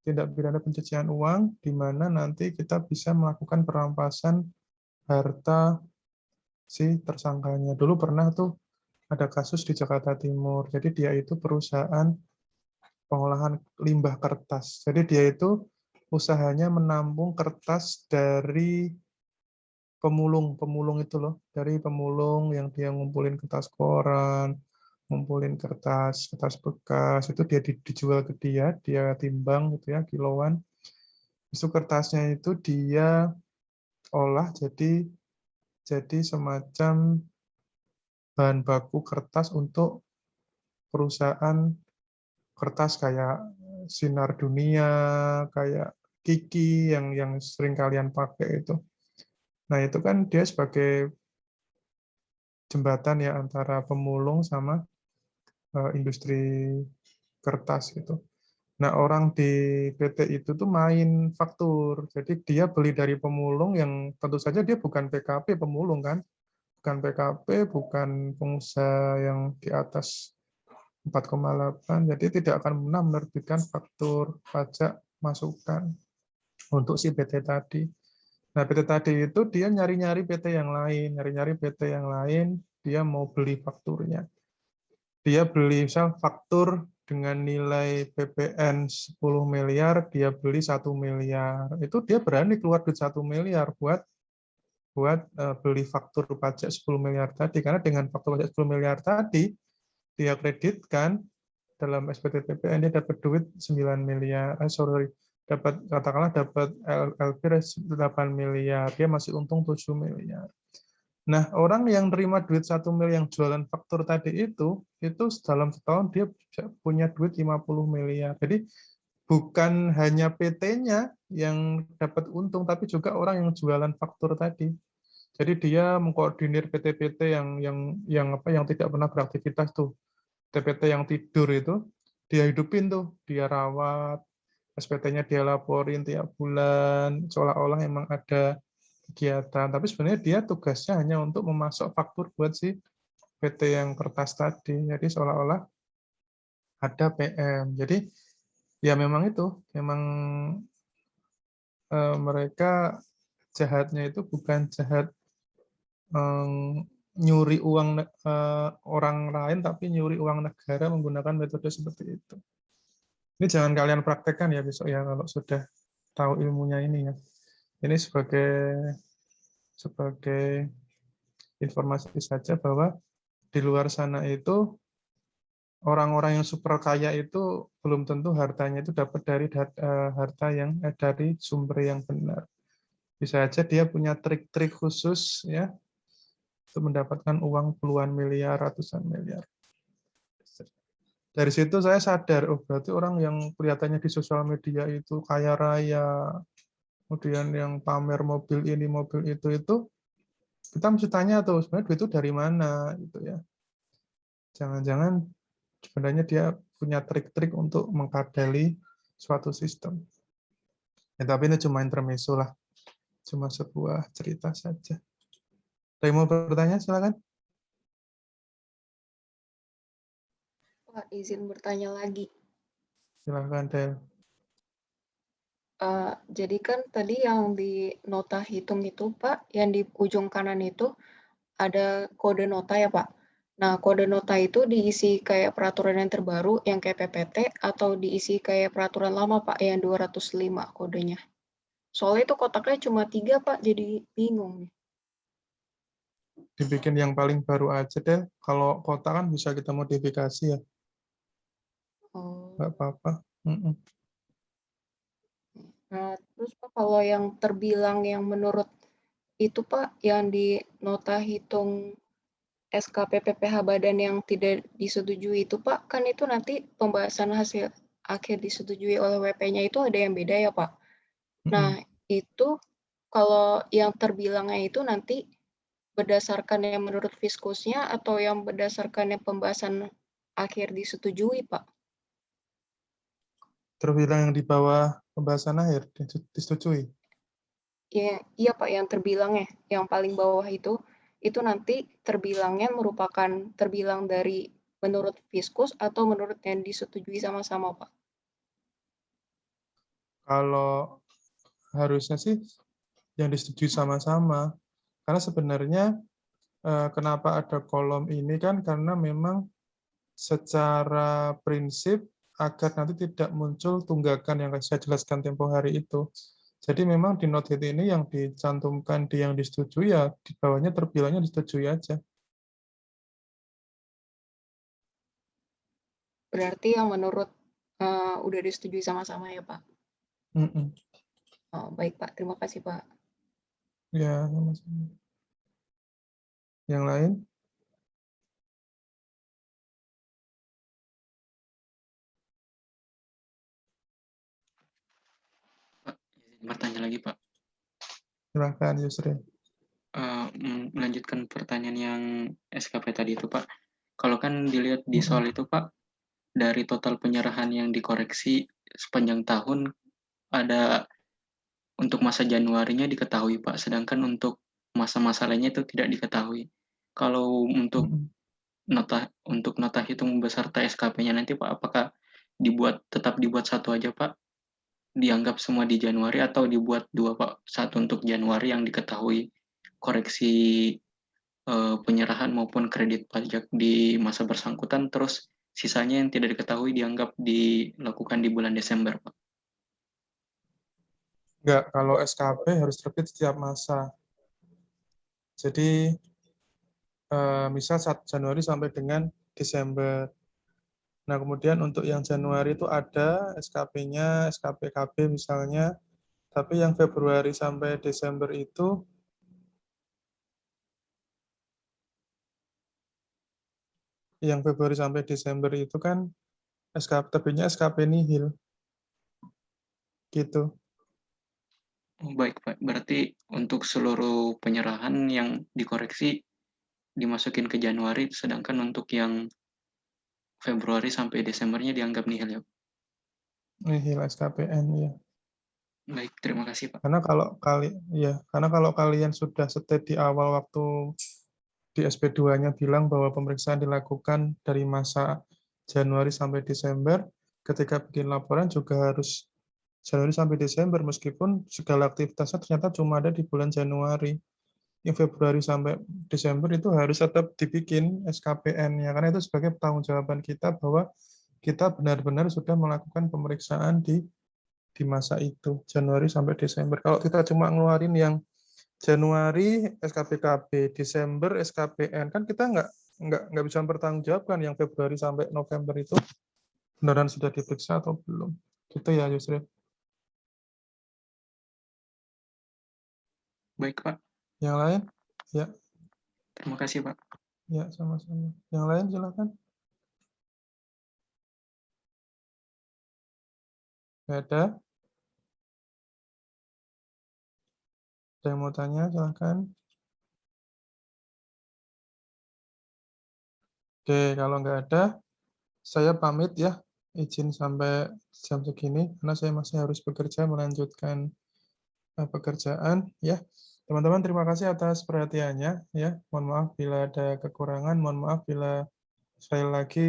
tindak pidana pencucian uang, di mana nanti kita bisa melakukan perampasan harta si tersangkanya. Dulu pernah tuh ada kasus di Jakarta Timur. Jadi dia itu perusahaan pengolahan limbah kertas. Jadi dia itu usahanya menampung kertas dari pemulung itu loh, dari pemulung yang dia ngumpulin kertas koran, ngumpulin kertas bekas, itu dia dijual ke dia timbang gitu ya, kiloan. Itu kertasnya itu dia olah jadi semacam bahan baku kertas untuk perusahaan kertas kayak Sinar Dunia, kayak Kiki yang sering kalian pakai itu. Nah, itu kan dia sebagai jembatan ya antara pemulung sama industri kertas gitu. Nah, orang di PT itu tuh main faktur. Jadi dia beli dari pemulung yang tentu saja dia bukan PKP pemulung kan. Bukan PKP, bukan pengusaha yang di atas 4,8. Jadi tidak akan pernah menerbitkan faktur pajak masukan untuk si PT tadi. Nah, PT tadi itu dia nyari-nyari PT yang lain, dia mau beli fakturnya. Dia beli misal faktur dengan nilai PPN 10 miliar, dia beli 1 miliar. Itu dia berani keluar duit 1 miliar buat beli faktur pajak 10 miliar tadi. Karena dengan faktur pajak 10 miliar tadi, dia kreditkan dalam SPT PPN, dia dapat duit 9 miliar. Dapat LP 8 miliar. Dia masih untung 7 miliar. Nah, orang yang terima duit 1 miliar yang jualan faktur tadi itu dalam setahun dia punya duit 50 miliar. Jadi bukan hanya PT-nya yang dapat untung, tapi juga orang yang jualan faktur tadi. Jadi dia mengkoordinir PT-PT yang tidak pernah beraktivitas tuh. PT-PT yang tidur itu dia hidupin tuh, dia rawat, SPT-nya dia laporin tiap bulan, seolah-olah emang ada kegiatan, tapi sebenarnya dia tugasnya hanya untuk memasok faktur buat si PT yang kertas tadi. Jadi seolah-olah ada PM. Jadi ya memang mereka jahatnya itu bukan jahat nyuri uang orang lain, tapi nyuri uang negara menggunakan metode seperti itu. Ini jangan kalian praktekkan ya besok ya kalau sudah tahu ilmunya ini ya. Ini sebagai informasi saja bahwa di luar sana itu orang-orang yang super kaya itu belum tentu hartanya itu dapat dari harta yang dari sumber yang benar. Bisa aja dia punya trik-trik khusus ya untuk mendapatkan uang puluhan miliar, ratusan miliar. Dari situ saya sadar, oh berarti orang yang kelihatannya di sosial media itu kaya raya, kemudian yang pamer mobil ini, mobil itu kita mesti tanya tuh sebenarnya duit itu dari mana gitu ya. Jangan-jangan sebenarnya dia punya trik-trik untuk mengkadali suatu sistem. Ya, tapi ini cuma intermezzo lah, cuma sebuah cerita saja. Ada yang mau bertanya silakan. Pak, izin bertanya lagi. Silakan Del. Jadi kan tadi yang di nota hitung itu Pak, yang di ujung kanan itu ada kode nota ya Pak. Nah, kode nota itu diisi kayak peraturan yang terbaru yang kayak PPT atau diisi kayak peraturan lama Pak yang 205 kodenya. Soalnya itu kotaknya cuma 3 Pak, jadi bingung nih. Dibikin yang paling baru aja Del. Kalau kota kan bisa kita modifikasi ya. Oh. Nggak apa-apa. Nah, terus Pak kalau yang terbilang yang menurut itu Pak, yang di nota hitung SKP PPh Badan yang tidak disetujui itu Pak, kan itu nanti pembahasan hasil akhir disetujui oleh WP-nya itu ada yang beda ya Pak. Nah, itu kalau yang terbilangnya itu nanti berdasarkan yang menurut Fiskusnya atau yang berdasarkan yang pembahasan akhir disetujui, Pak? Terbilang yang di bawah pembahasan akhir disetujui. Ya, iya Pak, yang terbilangnya, yang paling bawah itu nanti terbilangnya merupakan terbilang dari menurut Fiskus atau menurut yang disetujui sama-sama, Pak? Kalau harusnya sih yang disetujui sama-sama. Karena sebenarnya kenapa ada kolom ini kan karena memang secara prinsip agar nanti tidak muncul tunggakan yang saya jelaskan tempo hari itu. Jadi memang di note ini yang dicantumkan di yang disetujui ya di bawahnya terbilangnya disetujui aja. Berarti yang menurut udah disetujui sama-sama ya, Pak? Oh, baik, Pak. Terima kasih, Pak. Ya, sama-sama. Yang lain? Pak, izin bertanya lagi, Pak. Silakan, Yusri. Melanjutkan pertanyaan yang SKP tadi itu, Pak. Kalau kan dilihat di soal itu, Pak, dari total penyerahan yang dikoreksi sepanjang tahun, ada untuk masa Januarinya diketahui, Pak, sedangkan untuk masa-masa lainnya itu tidak diketahui. Kalau untuk nota hitung beserta SKP-nya nanti, Pak, apakah tetap dibuat satu aja, Pak? Dianggap semua di Januari atau dibuat dua, Pak? Satu untuk Januari yang diketahui koreksi penyerahan maupun kredit pajak di masa bersangkutan, terus sisanya yang tidak diketahui dianggap dilakukan di bulan Desember, Pak. Enggak, kalau SKP harus terbit setiap masa. Jadi misal 1 Januari sampai dengan Desember. Nah, kemudian untuk yang Januari itu ada SKP-nya, SKPKB misalnya, tapi yang Februari sampai Desember itu kan terbitnya SKP nihil. Gitu. Oh, baik, Pak. Berarti untuk seluruh penyerahan yang dikoreksi dimasukin ke Januari, sedangkan untuk yang Februari sampai Desembernya dianggap nihil, ya? Nihil SKPN, ya. Baik, terima kasih, Pak. Karena kalau kalian sudah setet di awal waktu di SP2-nya bilang bahwa pemeriksaan dilakukan dari masa Januari sampai Desember, ketika bikin laporan juga harus Januari sampai Desember, meskipun segala aktivitasnya ternyata cuma ada di bulan Januari. Yang Februari sampai Desember itu harus tetap dibikin SKPN-nya, karena itu sebagai pertanggungjawaban kita bahwa kita benar-benar sudah melakukan pemeriksaan di masa itu, Januari sampai Desember. Kalau kita cuma ngeluarin yang Januari SKPKB, Desember SKPN, kan kita nggak bisa mempertanggungjawabkan yang Februari sampai November itu beneran sudah diperiksa atau belum. Gitu ya, Yusri. Baik, Pak. Yang lain? Ya. Terima kasih, Pak. Ya, sama-sama. Yang lain silakan. Nggak ada? Ada yang mau tanya, silakan. Oke, kalau nggak ada, saya pamit ya. Izin sampai jam segini, karena saya masih harus bekerja, melanjutkan pekerjaan. Ya, teman-teman terima kasih atas perhatiannya. Ya, mohon maaf bila ada kekurangan, mohon maaf bila sekali lagi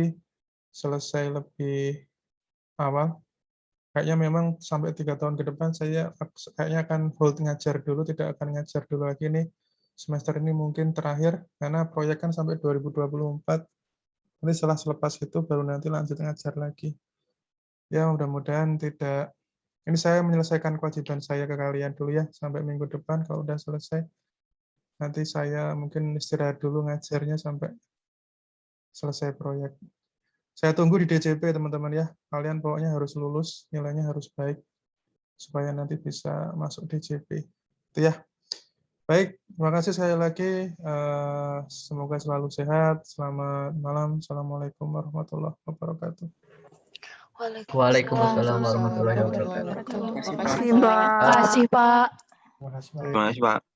selesai lebih awal. Kayaknya memang sampai 3 tahun ke depan saya kayaknya akan hold ngajar dulu, tidak akan ngajar dulu lagi nih. Semester ini mungkin terakhir, karena proyek kan sampai 2024. Nanti setelah selepas itu baru nanti lanjut ngajar lagi. Ya, mudah-mudahan tidak. Ini saya menyelesaikan kewajiban saya ke kalian dulu ya, sampai minggu depan kalau udah selesai. Nanti saya mungkin istirahat dulu ngajarnya sampai selesai proyek. Saya tunggu di DJP teman-teman ya. Kalian pokoknya harus lulus, nilainya harus baik supaya nanti bisa masuk DJP. Itu ya. Baik, terima kasih sekali lagi. Semoga selalu sehat. Selamat malam. Assalamualaikum warahmatullahi wabarakatuh. Waalaikumsalam warahmatullahi wabarakatuh. Terima kasih, kasih, Pak. Pak. Terima kasih, Pak. Terima kasih. Terima kasih, Pak.